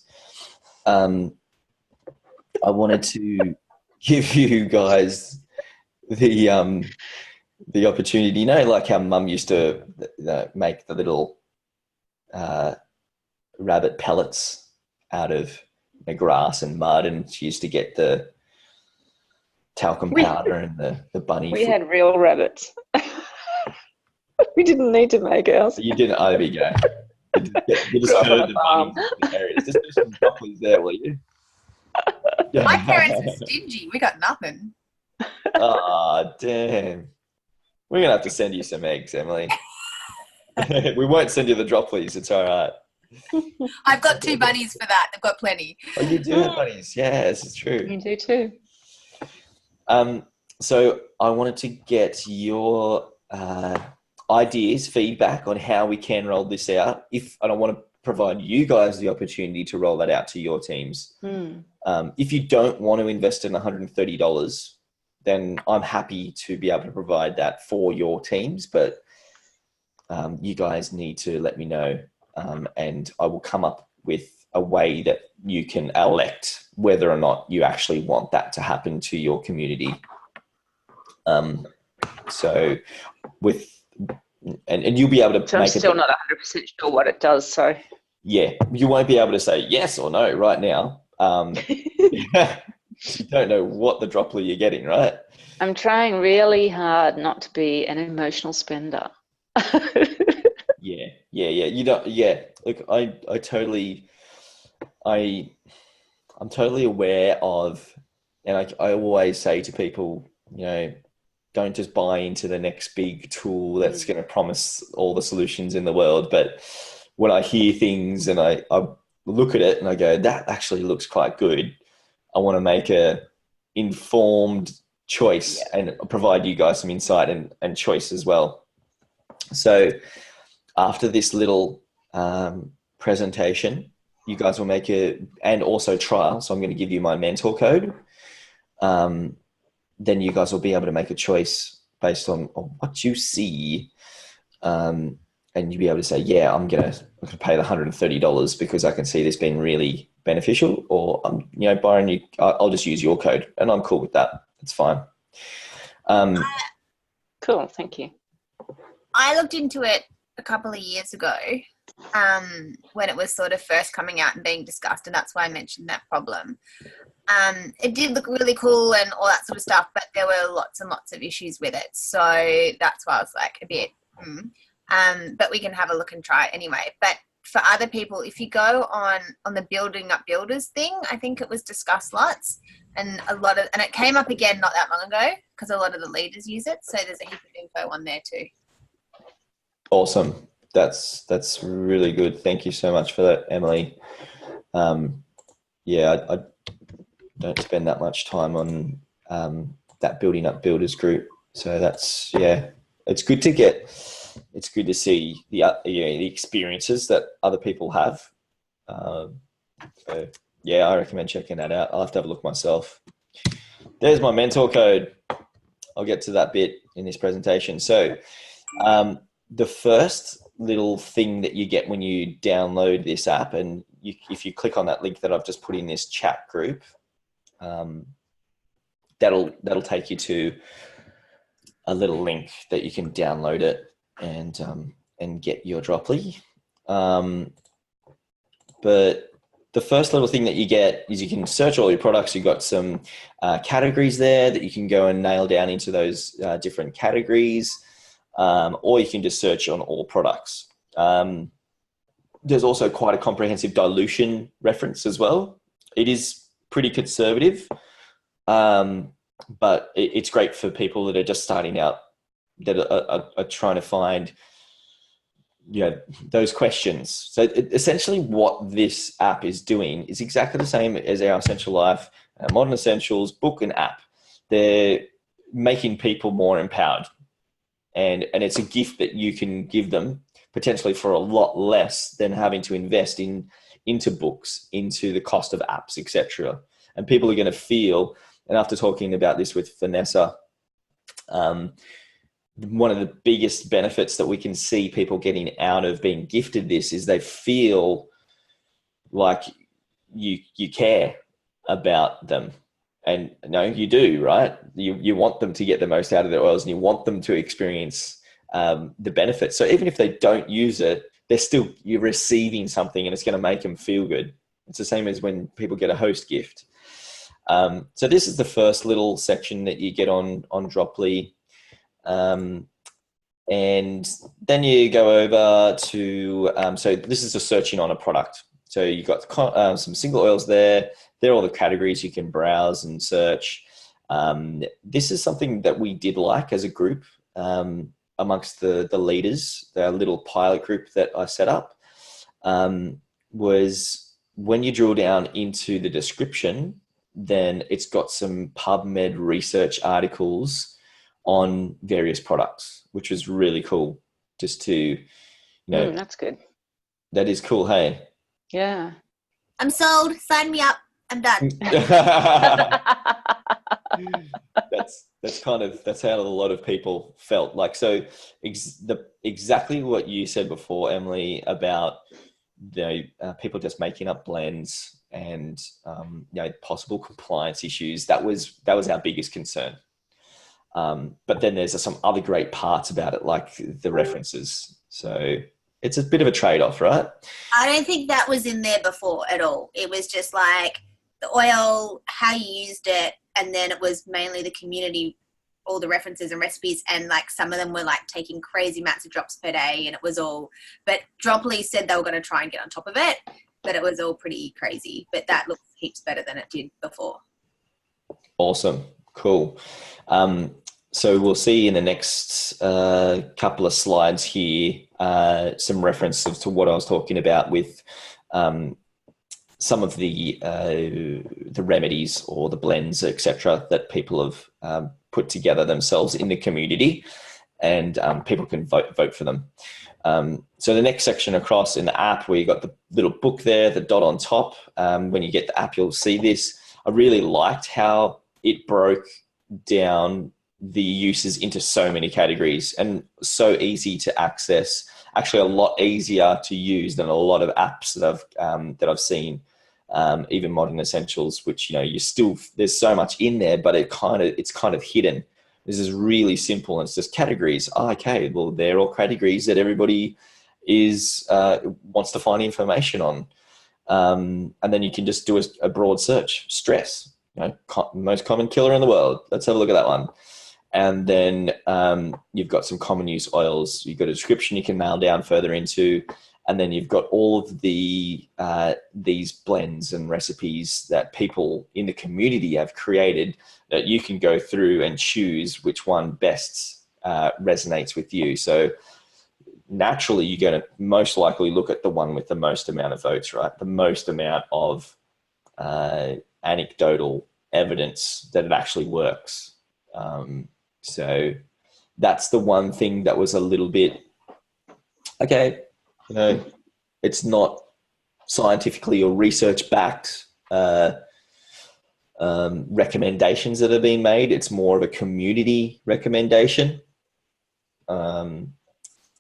I wanted to give you guys the opportunity, like how Mum used to make the little rabbit pellets out of grass and mud, and she used to get the talcum powder and the bunny. We had real rabbits. We didn't need to make ours. You didn't. Oh, there we go. You just heard the bunnies in the area. Just do some Dropliis there, will you? My parents are stingy. We got nothing. Oh, damn. We're going to have to send you some eggs, Emily. We won't send you the Dropliis. It's all right. I've got 2 bunnies for that. I've got plenty. Oh, you do have bunnies. Yes, it's true. You do too. So I wanted to get your ideas, feedback on how we can roll this out. And I want to provide you guys the opportunity to roll that out to your teams. If you don't want to invest in $130, then I'm happy to be able to provide that for your teams. But you guys need to let me know, and I will come up with a way that you can elect whether or not you actually want that to happen to your community. So and you'll be able to. So I'm still not 100% sure what it does. So yeah, you won't be able to say yes or no right now. You don't know what the Droplii you're getting, right? I'm trying really hard not to be an emotional spender. Yeah. You don't. Yeah. Look, I'm totally aware of, and I always say to people, don't just buy into the next big tool that's going to promise all the solutions in the world. But when I hear things and I look at it and I go, that actually looks quite good, I want to make a informed choice and provide you guys some insight and choice as well. So after this little presentation, you guys will make and also trial. So I'm going to give you my mentor code. Then you guys will be able to make a choice based on what you see. And you'll be able to say, yeah, I'm going to pay the $130 because I can see this being really beneficial, or Byron, I'll just use your code, and I'm cool with that. It's fine. Cool, thank you. I looked into it a couple of years ago, when it was sort of first coming out and being discussed, and that's why I mentioned that problem. It did look really cool and all that sort of stuff, but there were lots and lots of issues with it. So that's why I was like a bit, but we can have a look and try it anyway. But for other people, if you go on the Building Up Builders thing, I think it was discussed lots, and it came up again not that long ago because a lot of the leaders use it. So there's a heap of info on there too. Awesome. That's really good. Thank you so much for that, Emily. Yeah, I don't spend that much time on that Building Up Builders group. So that's, yeah, it's good to see the experiences that other people have. So yeah, I recommend checking that out. I'll have to have a look myself. There's my mentor code. I'll get to that bit in this presentation. So the first little thing that you get when you download this app, and if you click on that link that I've just put in this chat group, that'll take you to a little link that you can download it and get your Droplii. But the first little thing that you get is you can search all your products. You've got some categories there that you can go and nail down into those different categories, or you can just search on all products. There's also quite a comprehensive dilution reference as well. It is pretty conservative, but it's great for people that are just starting out, that are trying to find those questions. So essentially what this app is doing is exactly the same as our Essential Life, Modern Essentials book and app. They're making people more empowered, and it's a gift that you can give them potentially for a lot less than having to invest into books, into the cost of apps, etc. And people are going to feel, and after talking about this with Vanessa, one of the biggest benefits that we can see people getting out of being gifted this is they feel like you care about them. And no, you do, right? You want them to get the most out of their oils, and you want them to experience the benefits. So even if they don't use it, you're receiving something, and it's going to make them feel good. It's the same as when people get a host gift. So this is the first little section that you get on Droplii. And then you go over to, so this is just searching on a product. So you've got some single oils there. They're all the categories you can browse and search. This is something that we did like as a group amongst the leaders. The little pilot group that I set up was when you drill down into the description, then it's got some PubMed research articles on various products, which was really cool. Just to, that's good. That is cool. Hey. Yeah. I'm sold. Sign me up. I'm done. That's how a lot of people felt like. So exactly what you said before, Emily, about people just making up blends and possible compliance issues. That was our biggest concern. But then there's some other great parts about it, like the references. So it's a bit of a trade-off, right? I don't think that was in there before at all. It was just like the oil, how you used it, and then it was mainly the community, all the references and recipes, and like some of them were like taking crazy amounts of drops per day, and it was all, but Droplii said they were going to try and get on top of it, but it was all pretty crazy. But that looks heaps better than it did before. Awesome. Cool. So we'll see in the next couple of slides here some references to what I was talking about with some of the remedies or the blends, etc., that people have put together themselves in the community, and people can vote for them. So the next section across in the app, where you got the little book there, the dot on top. When you get the app, you'll see this. I really liked how it broke down the uses into so many categories and so easy to access. Actually, a lot easier to use than a lot of apps that I've seen. Even Modern Essentials, which there's so much in there, but it's kind of hidden. This is really simple, and it's just categories. Oh, okay, well, they're all categories that everybody is wants to find information on. And then you can just do a broad search. Stress, most common killer in the world. Let's have a look at that one. And then you've got some common use oils. You've got a description you can nail down further into. And then you've got all of these blends and recipes that people in the community have created that you can go through and choose which one best resonates with you. So naturally, you're going to most likely look at the one with the most amount of votes, right? The most amount of anecdotal evidence that it actually works. So that's the one thing that was a little bit, okay, it's not scientifically or research backed recommendations that are being made. It's more of a community recommendation. And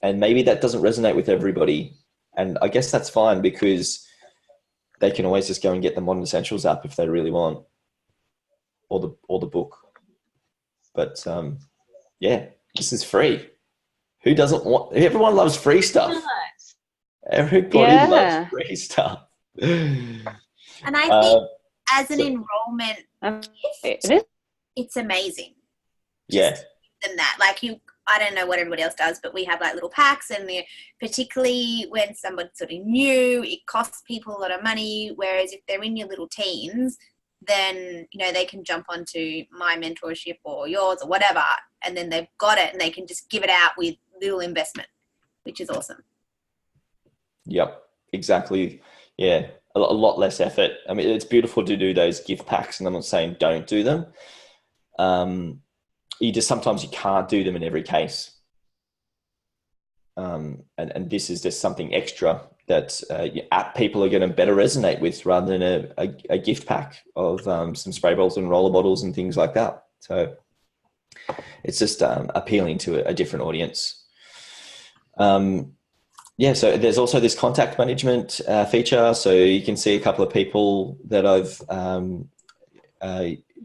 maybe that doesn't resonate with everybody. And I guess that's fine, because they can always just go and get the Modern Essentials app if they really want, or the book. But yeah, this is free. Who doesn't want? Everyone loves free stuff. Nice. Everybody loves free stuff. And I think as an enrollment gift, it's amazing. Just than that, I don't know what everybody else does, but we have little packs, and particularly when someone's sort of new, it costs people a lot of money. Whereas if they're in your little teens, then they can jump onto my mentorship or yours or whatever, and then they've got it and they can just give it out with little investment, which is awesome. Yep, exactly. Yeah, a lot less effort. I mean, it's beautiful to do those gift packs, and I'm not saying don't do them. Sometimes you can't do them in every case. And this is just something extra that app people are going to better resonate with, rather than a gift pack of some spray bottles and roller bottles and things like that. So it's just appealing to a different audience. So there's also this contact management feature. So you can see a couple of people that I've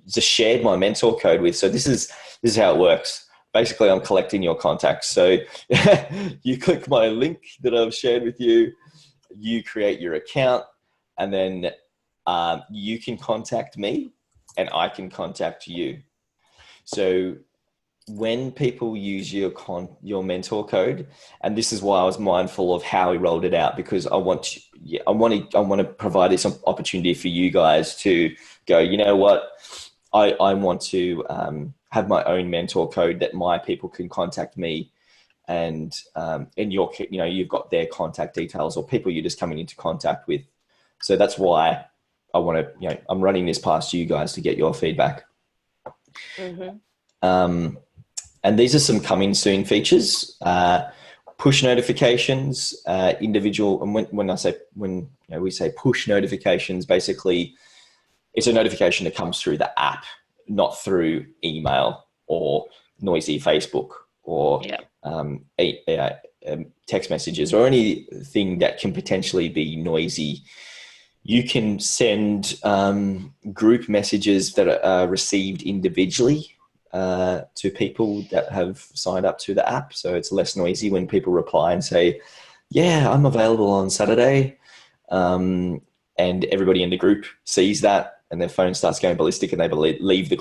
just shared my mentor code with. So this is how it works. Basically, I'm collecting your contacts. So you click my link that I've shared with you, you create your account, and then you can contact me and I can contact you. So when people use your mentor code, and this is why I was mindful of how we rolled it out, because I want to provide this opportunity for you guys to go, you know what, I want to have my own mentor code that my people can contact me, and you've got their contact details or people you're just coming into contact with. So that's why I want to, I'm running this past you guys to get your feedback. Mm-hmm. And these are some coming soon features. Push notifications, individual. And when we say push notifications, basically it's a notification that comes through the app, not through email or noisy Facebook or text messages or anything that can potentially be noisy. You can send group messages that are received individually to people that have signed up to the app. So it's less noisy when people reply and say, yeah, I'm available on Saturday. And everybody in the group sees that and their phone starts going ballistic and they leave the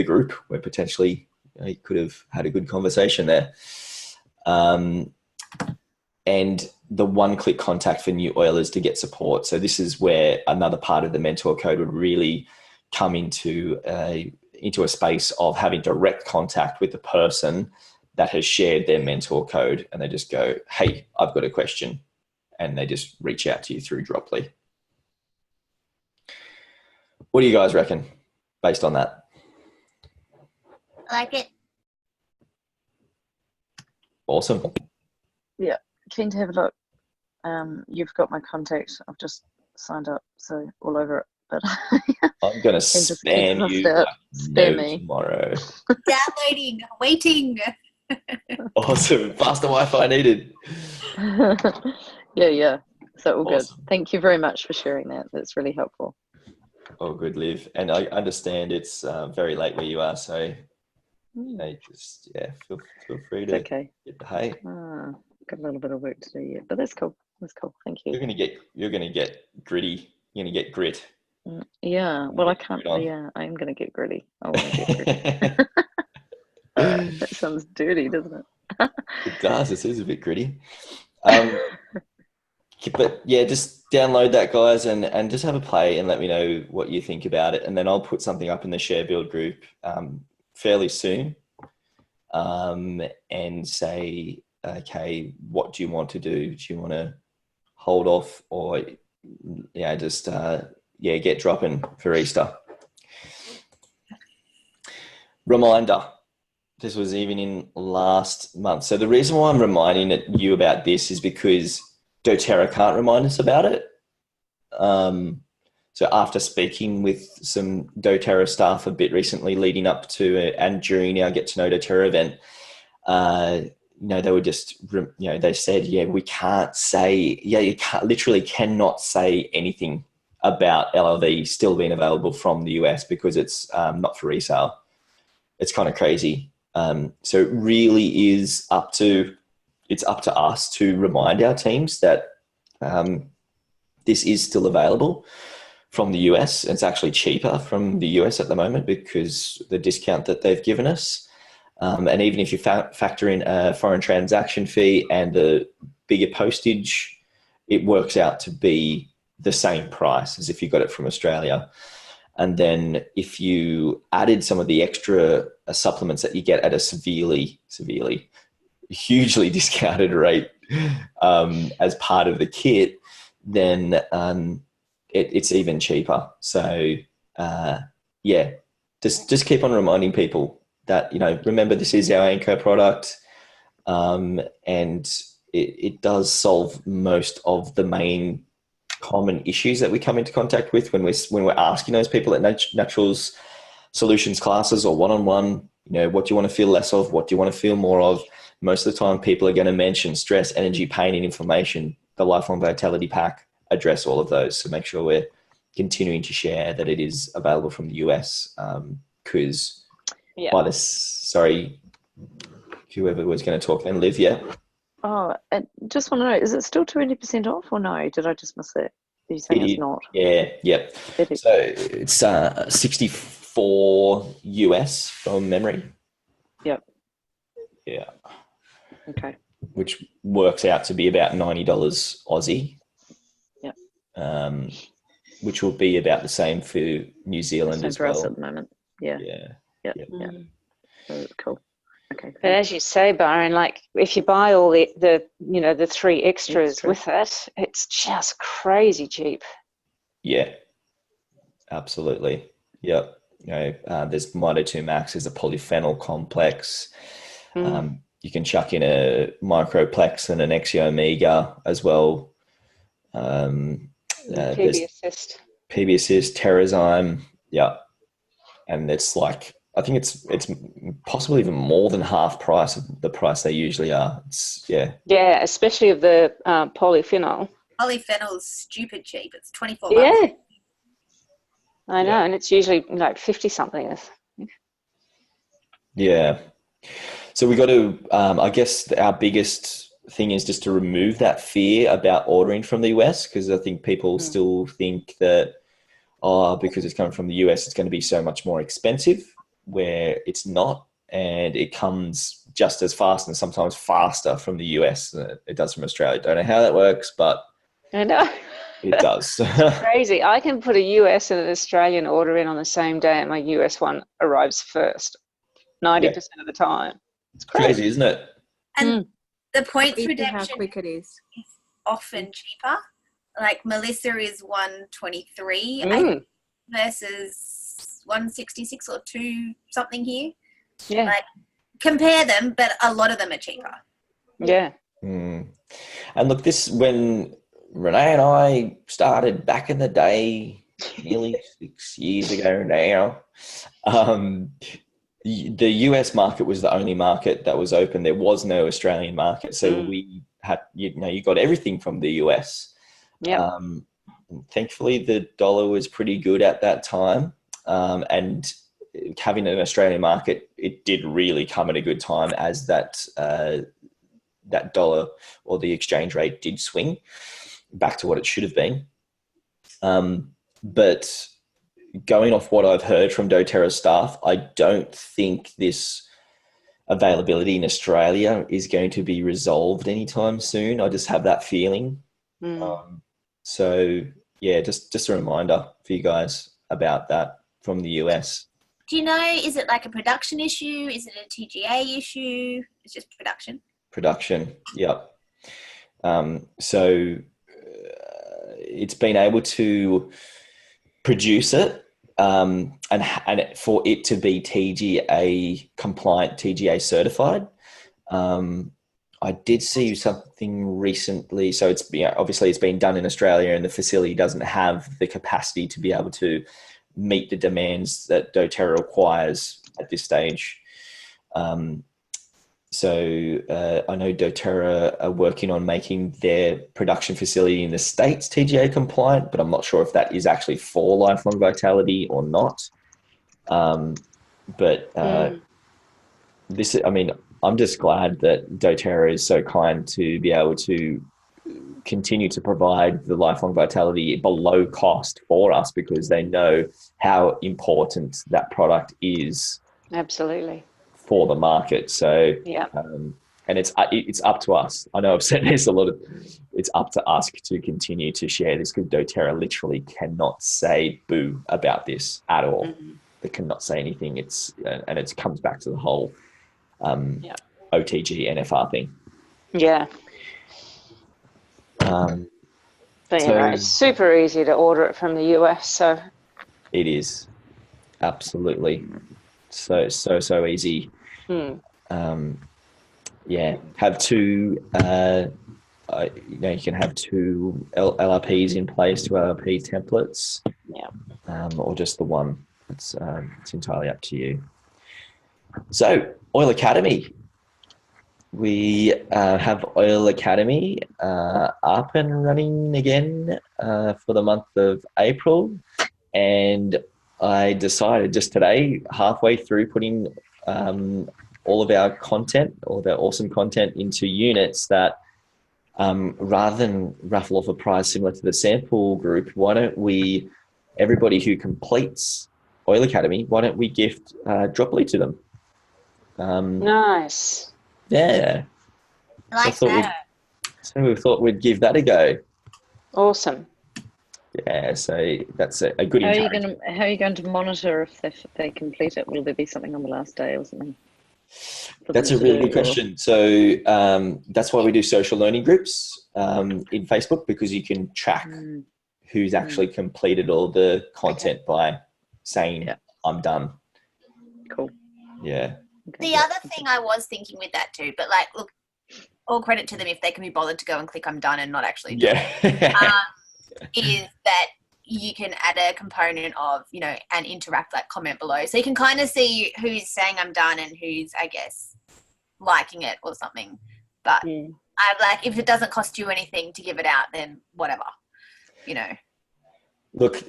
group where potentially you could have had a good conversation there. And the one-click contact for new oilers to get support. So this is where another part of the mentor code would really come into a space of having direct contact with the person that has shared their mentor code, and they just go, hey, I've got a question, and they just reach out to you through Droplii. What do you guys reckon based on that? I like it. Awesome. Yeah, keen to have a look. You've got my contact. I've just signed up, so all over it. But I'm going to spam you spam me tomorrow. Downloading, waiting. Awesome. Faster Wi-Fi needed. Yeah. So all awesome. Good. Thank you very much for sharing that. That's really helpful. Oh, good, Liv. And I understand it's very late where you are, so just feel free to okay. get the hay. got a little bit of work to do yet, but that's cool. That's cool. Thank you. You're gonna get gritty. You're gonna get grit. Yeah. Well, I can't. On. Yeah, I am gonna get gritty. I want to get gritty. That sounds dirty, doesn't it? It does. It is a bit gritty. But yeah, just download that, guys, and just have a play and let me know what you think about it. And then I'll put something up in the share build group fairly soon and say, okay, what do you want to do? Do you want to hold off or just get dropping for Easter? Reminder. This was even in last month. So the reason why I'm reminding you about this is because doTERRA can't remind us about it. So after speaking with some doTERRA staff a bit recently leading up to and during our Get to Know doTERRA event, they were just, they said, we can't say, you literally cannot say anything about LLV still being available from the US because it's not for resale. It's kind of crazy. So it really is up to us to remind our teams that this is still available from the US. It's actually cheaper from the US at the moment because the discount that they've given us. And even if you factor in a foreign transaction fee and the bigger postage, it works out to be the same price as if you got it from Australia. And then if you added some of the extra supplements that you get at a severely, hugely discounted rate as part of the kit, then it's even cheaper. So just keep on reminding people that, remember this is our anchor product, and it does solve most of the main common issues that we come into contact with when we're asking those people at Naturals Solutions classes or one-on-one, what do you want to feel less of? What do you want to feel more of? Most of the time people are going to mention stress, energy, pain, and inflammation. The Lifelong Vitality Pack address all of those. So make sure we're continuing to share that it is available from the US because whoever was going to talk then, Liv, Oh, I just want to know, is it still 20% off or no? Did I just miss that? Are you saying it's not? Yeah. It is. So it's 64 US from memory. Yep. Yeah. Okay. Which works out to be about $90 Aussie. Yep. Which will be about the same for New Zealand as well. Same for us at the moment. Yeah. Yep. So cool. Okay. But as you say, Byron, like if you buy all the three extras with it, it's just crazy cheap. Yeah, absolutely. Yep. There's Mito 2 Max, there's a polyphenol complex. You can chuck in a Microplex and an Exio Omega as well. PB Assist, Terrazyme. Yeah. And it's like, I think it's possibly even more than half price of the price they usually are. Yeah, especially of the polyphenol. Polyphenol's stupid cheap. It's $24. Yeah, I know, and it's usually like 50 something. Yeah. So we got to. I guess our biggest thing is just to remove that fear about ordering from the US, because I think people still think that because it's coming from the US, it's going to be so much more expensive. Where it's not, and it comes just as fast and sometimes faster from the US than it does from Australia. Don't know how that works, but I know it does. Crazy. I can put a US and an Australian order in on the same day, and my US one arrives first 90% of the time. It's crazy, isn't it? And the points redemption, how quick it is often cheaper. Like Melissa is 123 versus 166 or 2 something here. Yeah. Like, compare them, but a lot of them are cheaper. Yeah. And look, when Renee and I started back in the day, nearly 6 years ago now, the US market was the only market that was open. There was no Australian market. So we had, you got everything from the US. Yeah. Thankfully, the dollar was pretty good at that time. And having an Australian market, it did really come at a good time as that that dollar or the exchange rate did swing back to what it should have been. But going off what I've heard from doTERRA staff, I don't think this availability in Australia is going to be resolved anytime soon. I just have that feeling. So yeah, just a reminder for you guys about that from the US. Do you know, is it like a production issue? Is it a TGA issue? It's just production. Production, yep. So it's been able to produce it and for it to be TGA compliant, TGA certified. I did see something recently. So it's obviously it's been done in Australia, and the facility doesn't have the capacity to be able to meet the demands that doTERRA requires at this stage. So I know doTERRA are working on making their production facility in the States TGA compliant, but I'm not sure if that is actually for lifelong vitality or not. This, I mean, I'm just glad that doTERRA is so kind to be able to continue to provide the lifelong vitality below cost for us, because they know how important that product is. Absolutely. For the market. So yeah, and it's up to us. I know I've said this a lot of, it's up to us to continue to share this, because doTERRA literally cannot say boo about this at all. They cannot say anything. And it comes back to the whole OTG NFR thing. Yeah. But it's super easy to order it from the US. So it is absolutely so easy. Have two. You can have two LRPs in place, two LRP templates. Or just the one. It's entirely up to you. So, Oil Academy. We have Oil Academy up and running again for the month of April. And I decided just today, halfway through putting all of our content, all of our awesome content into units, that rather than raffle off a prize similar to the sample group, why don't we, everybody who completes Oil Academy, why don't we gift Droplii to them? Nice. Yeah. I like that. So we thought we'd give that a go. Awesome. Yeah, so that's a good encouragement. How are you going to monitor if they complete it? Will there be something on the last day or something? That's a really good question. So that's why we do social learning groups in Facebook, because you can track who's actually completed all the content by saying, I'm done. Cool. Yeah. The other thing I was thinking with that too, but like, look, all credit to them if they can be bothered to go and click I'm done and not actually do it, is that you can add a component of, and interact, like comment below. So you can kind of see who's saying I'm done and who's, I guess, liking it or something. But I like, if it doesn't cost you anything to give it out, then whatever, Look,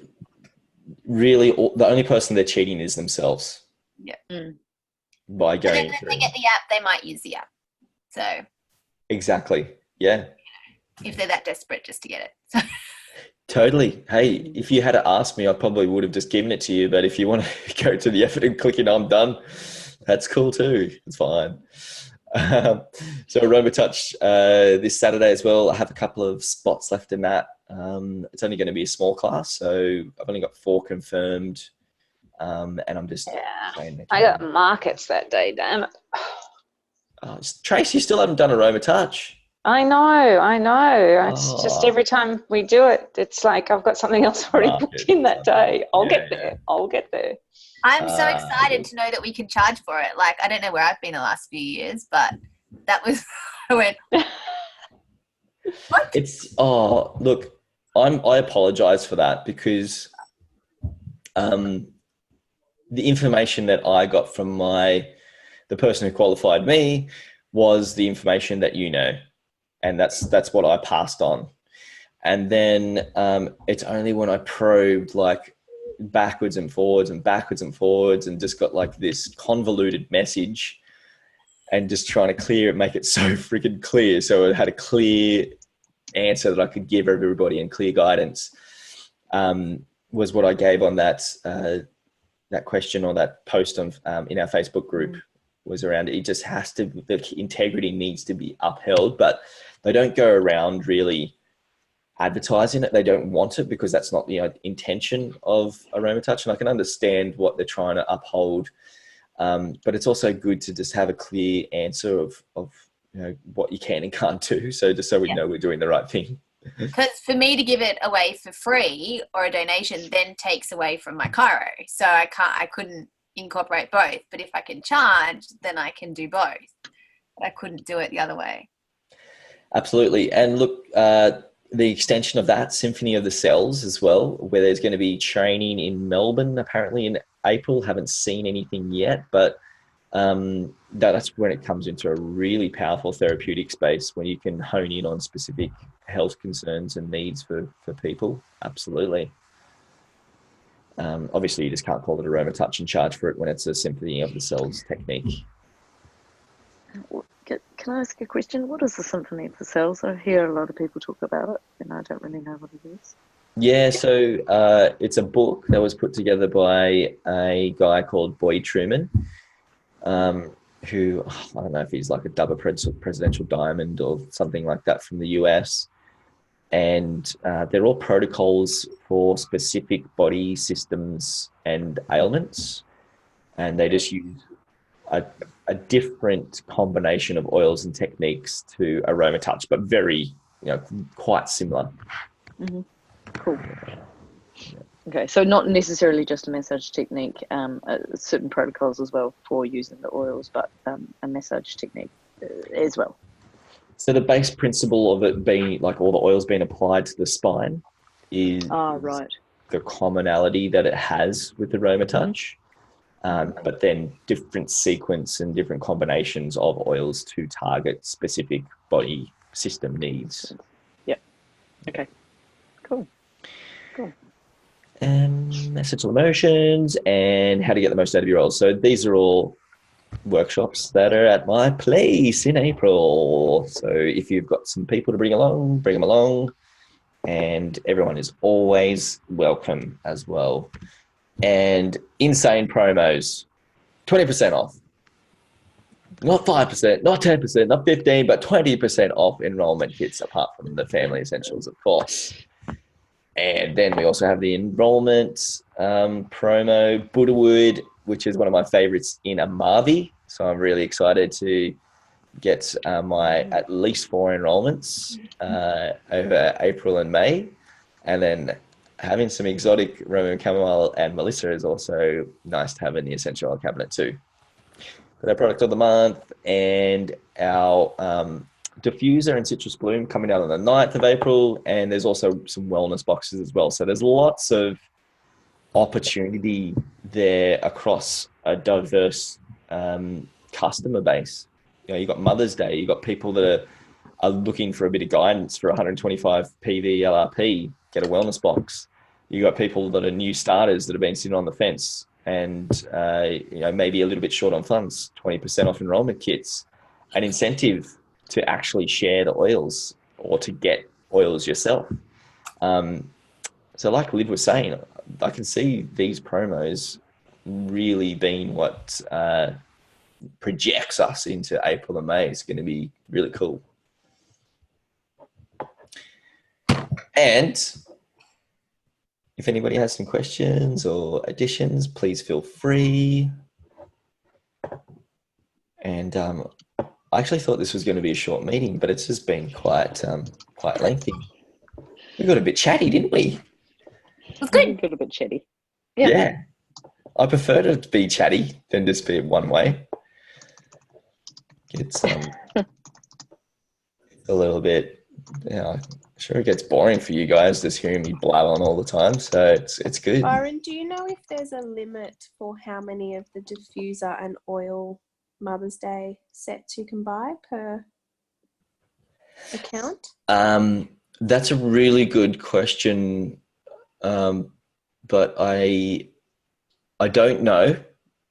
really, the only person they're cheating is themselves. Yeah. By going and then if they get the app, they might use the app. So exactly, yeah. If they're that desperate just to get it. So. Totally. Hey, if you had to ask me, I probably would have just given it to you. But if you want to go to the effort and click it, I'm done, that's cool too. It's fine. So Aroma Touch this Saturday as well. I have a couple of spots left in that. It's only going to be a small class, so I've only got 4 confirmed. And I'm just I got markets that day, damn it. Oh, Trace, you still haven't done Aroma Touch. I know. It's just every time we do it, it's like I've got something else already booked in that day. I'll get there. I'm so excited to know that we can charge for it. Like, I don't know where I've been the last few years, but that was, I went, what? Look, I apologize for that, because the information that I got from the person who qualified me was the information that and that's what I passed on. And then it's only when I probed like backwards and forwards and just got like this convoluted message and just trying to clear it, make it so freaking clear. So it had a clear answer that I could give everybody and clear guidance, was what I gave on that question or that post on in our Facebook group. Was around it just has to, the integrity needs to be upheld, but they don't go around really advertising it. They don't want it because that's not the intention of Aromatouch, and I can understand what they're trying to uphold, but it's also good to just have a clear answer of what you can and can't do, so just so we know we're doing the right thing. Because for me to give it away for free or a donation then takes away from my chiro, so I couldn't incorporate both. But if I can charge, then I can do both. But I couldn't do it the other way. Absolutely. And look, the extension of that, Symphony of the Cells as well, where there's going to be training in Melbourne apparently in April. Haven't seen anything yet, but that's when it comes into a really powerful therapeutic space when you can hone in on specific health concerns and needs for people. Absolutely. Obviously, you just can't call it Aromatouch and charge for it when it's a Symphony of the Cells technique. Can I ask a question? What is the Symphony of the Cells? I hear a lot of people talk about it, and I don't really know what it is. Yeah, so it's a book that was put together by a guy called Boyd Truman, who, I don't know if he's like a double presidential diamond or something like that from the US. And they're all protocols for specific body systems and ailments. And they just use a different combination of oils and techniques to Aromatouch, but very, quite similar. Mm-hmm. Cool. Okay, so not necessarily just a massage technique, certain protocols as well for using the oils, but a massage technique as well. So the base principle of it being like all the oils being applied to the spine is the commonality that it has with the Aromatouch, but then different sequence and different combinations of oils to target specific body system needs. Yep. Okay. Cool. Essential emotions and how to get the most out of your oils. So these are all workshops that are at my place in April. So if you've got some people to bring them along, and everyone is always welcome as well. And insane promos, 20% off. Not 5%, not 10%, not 15%, but 20% off enrollment kits, apart from the family essentials, of course. And then we also have the enrollment promo, Buddhawood, which is one of my favorites in Amavi. So I'm really excited to get my at least 4 enrollments over April and May. And then having some exotic Roman chamomile and Melissa is also nice to have in the essential oil cabinet too. Got our product of the month and our diffuser and citrus bloom coming out on the 9th of April. And there's also some wellness boxes as well. So there's lots of opportunity there across a diverse customer base. You've got Mother's Day, you've got people that are looking for a bit of guidance for 125 PV LRP, get a wellness box. You've got people that are new starters that have been sitting on the fence and maybe a little bit short on funds, 20% off enrollment kits, an incentive to actually share the oils or to get oils yourself. So like Liv was saying, I can see these promos really being what projects us into April and May. It's going to be really cool. And if anybody has some questions or additions, please feel free. And I actually thought this was going to be a short meeting, but it's just been quite lengthy. We got a bit chatty, didn't we? It's good. We got a bit chatty. Yeah. I prefer to be chatty than just be one way. It's a little bit, I'm sure it gets boring for you guys just hearing me blab on all the time. So it's good. Byron, do you know if there's a limit for how many of the diffuser and oil Mother's Day sets you can buy per account? That's a really good question, but I don't know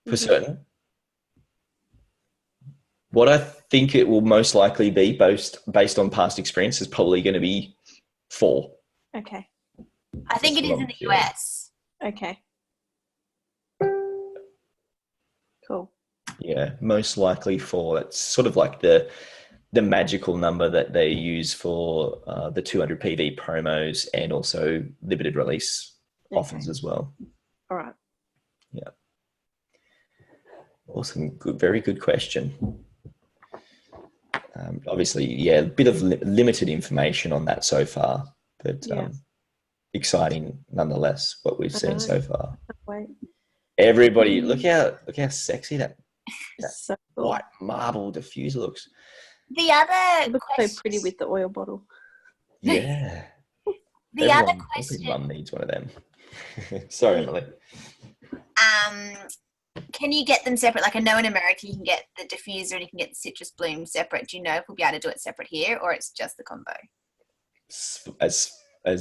for certain. What I think it will most likely be, based on past experience, is probably going to be 4. Okay. I think it is in the US. Okay. Cool. Yeah, most likely 4. That's sort of like the magical number that they use for the 200 PV promos and also limited release offers as well. All right. Yeah. Awesome. Good, very good question. Obviously, yeah, a bit of limited information on that so far, but exciting nonetheless. What we've seen so far. Wait. Everybody, look how sexy that So cool. white marble diffuser looks. The other It looks so pretty with the oil bottle. Yeah. the other Every question. mum needs one of them. Sorry, Emily. Can you get them separate? Like I know in America you can get the diffuser and you can get the citrus bloom separate. Do you know if we'll be able to do it separate here, or it's just the combo? As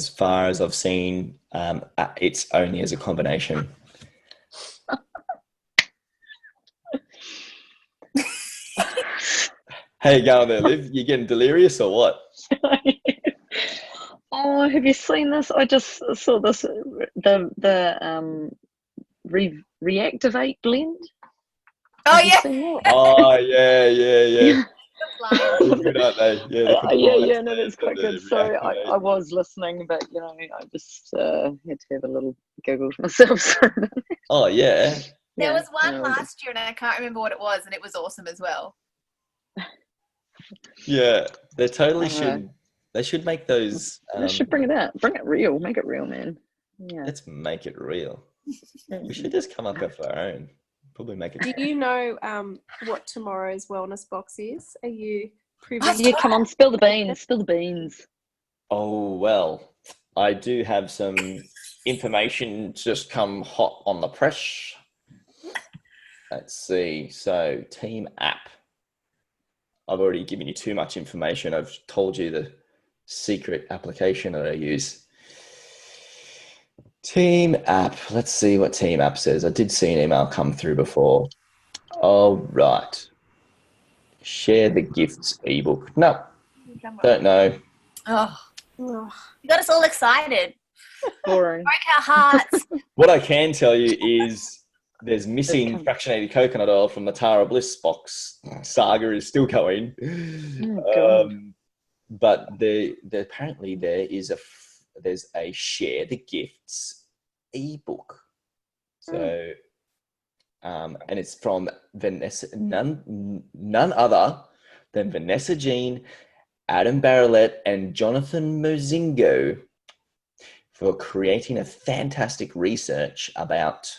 far as I've seen, it's only as a combination. How you going there, Liv? You getting delirious or what? Oh, have you seen this? I just saw this. The reactivate blend. Oh Have you yeah. seen that? Oh yeah. Flying. Good, aren't they? Yeah, No, that's quite good. Sorry, I was listening, but I just had to have a little giggle to myself. So. Oh yeah. There was one last year and I can't remember what it was, and it was awesome as well. Yeah, they totally should. They should make those. They should bring it out. Bring it real. Make it real, man. Yeah. Let's make it real. We should just come up with our own. Probably make it. Do you know what tomorrow's wellness box is? Are you privy? Yeah, come on, spill the beans. Spill the beans. Oh well, I do have some information just come hot on the press. Let's see. So, Team App. I've already given you too much information. I've told you the secret application that I use. Team App. Let's see what Team App says. I did see an email come through before. All right. Share the gifts ebook. No, don't know. Oh, you got us all excited. Boring. Broke our hearts. What I can tell you is there's missing fractionated coconut oil from the Tara Bliss box. Saga is still going. Oh, but apparently there's a share the gifts ebook. So, and it's from Vanessa, none other than Vanessa Jean, Adam Barrett, and Jonathan Mozingo for creating a fantastic resource about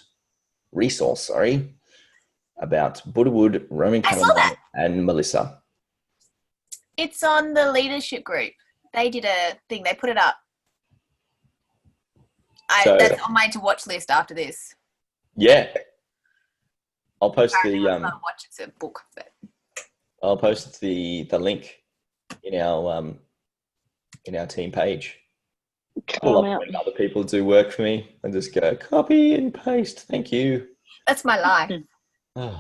Buddha Wood, Roman Chamomile, and Melissa. It's on the leadership group. They did a thing. They put it up. That's on my to-watch list after this. Yeah. I'll post watch. It's a book. But. I'll post the link in our team page. I love when other people do work for me and just go copy and paste. Thank you. That's my life.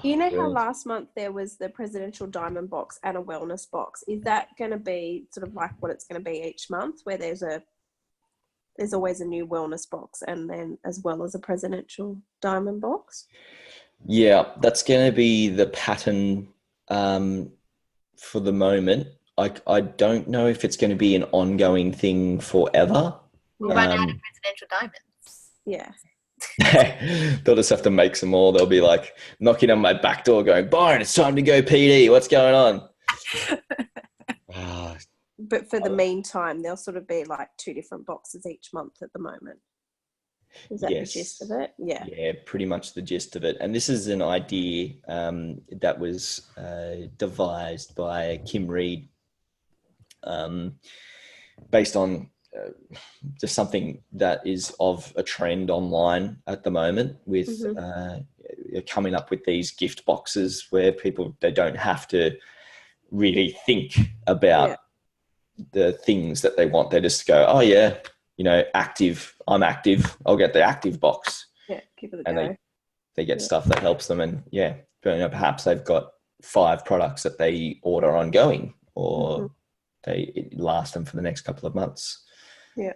You know how last month there was the presidential diamond box and a wellness box? Is that going to be sort of like what it's going to be each month, where there's always a new wellness box and then as well as a presidential diamond box? Yeah, that's going to be the pattern for the moment. I don't know if it's going to be an ongoing thing forever. We'll run out of presidential diamonds. Yeah. They'll just have to make some more. They'll be like knocking on my back door going, Byron, it's time to go PD. What's going on? But for the meantime, there'll sort of be like 2 different boxes each month at the moment. Is that the gist of it? Yeah. Yeah, pretty much the gist of it. And this is an idea that was devised by Kim Reed based on just something that is of a trend online at the moment with coming up with these gift boxes where they don't have to really think about the things that they want. They just go, oh yeah, active, I'm active, I'll get the active box. Yeah, give it a and go. they get stuff that helps them, and perhaps they've got 5 products that they order ongoing, or they last them for the next couple of months. Yeah.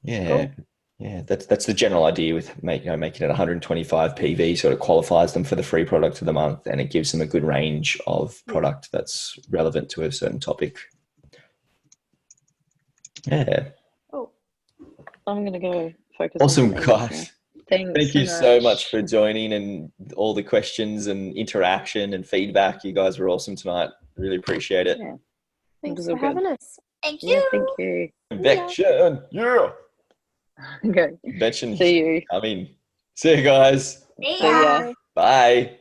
Yeah. Cool. Yeah, that's the general idea with making it 125 PV, sort of qualifies them for the free product of the month, and it gives them a good range of product that's relevant to a certain topic. Yeah. Oh, I'm gonna go focus. Awesome, guys. Thank you so much for joining, and all the questions and interaction and feedback. You guys were awesome tonight. Really appreciate it. Yeah. Thanks for having us. Thank you. Yeah, thank you. Invention. Yeah. Okay. Invention. See you. See you guys. See ya. Bye.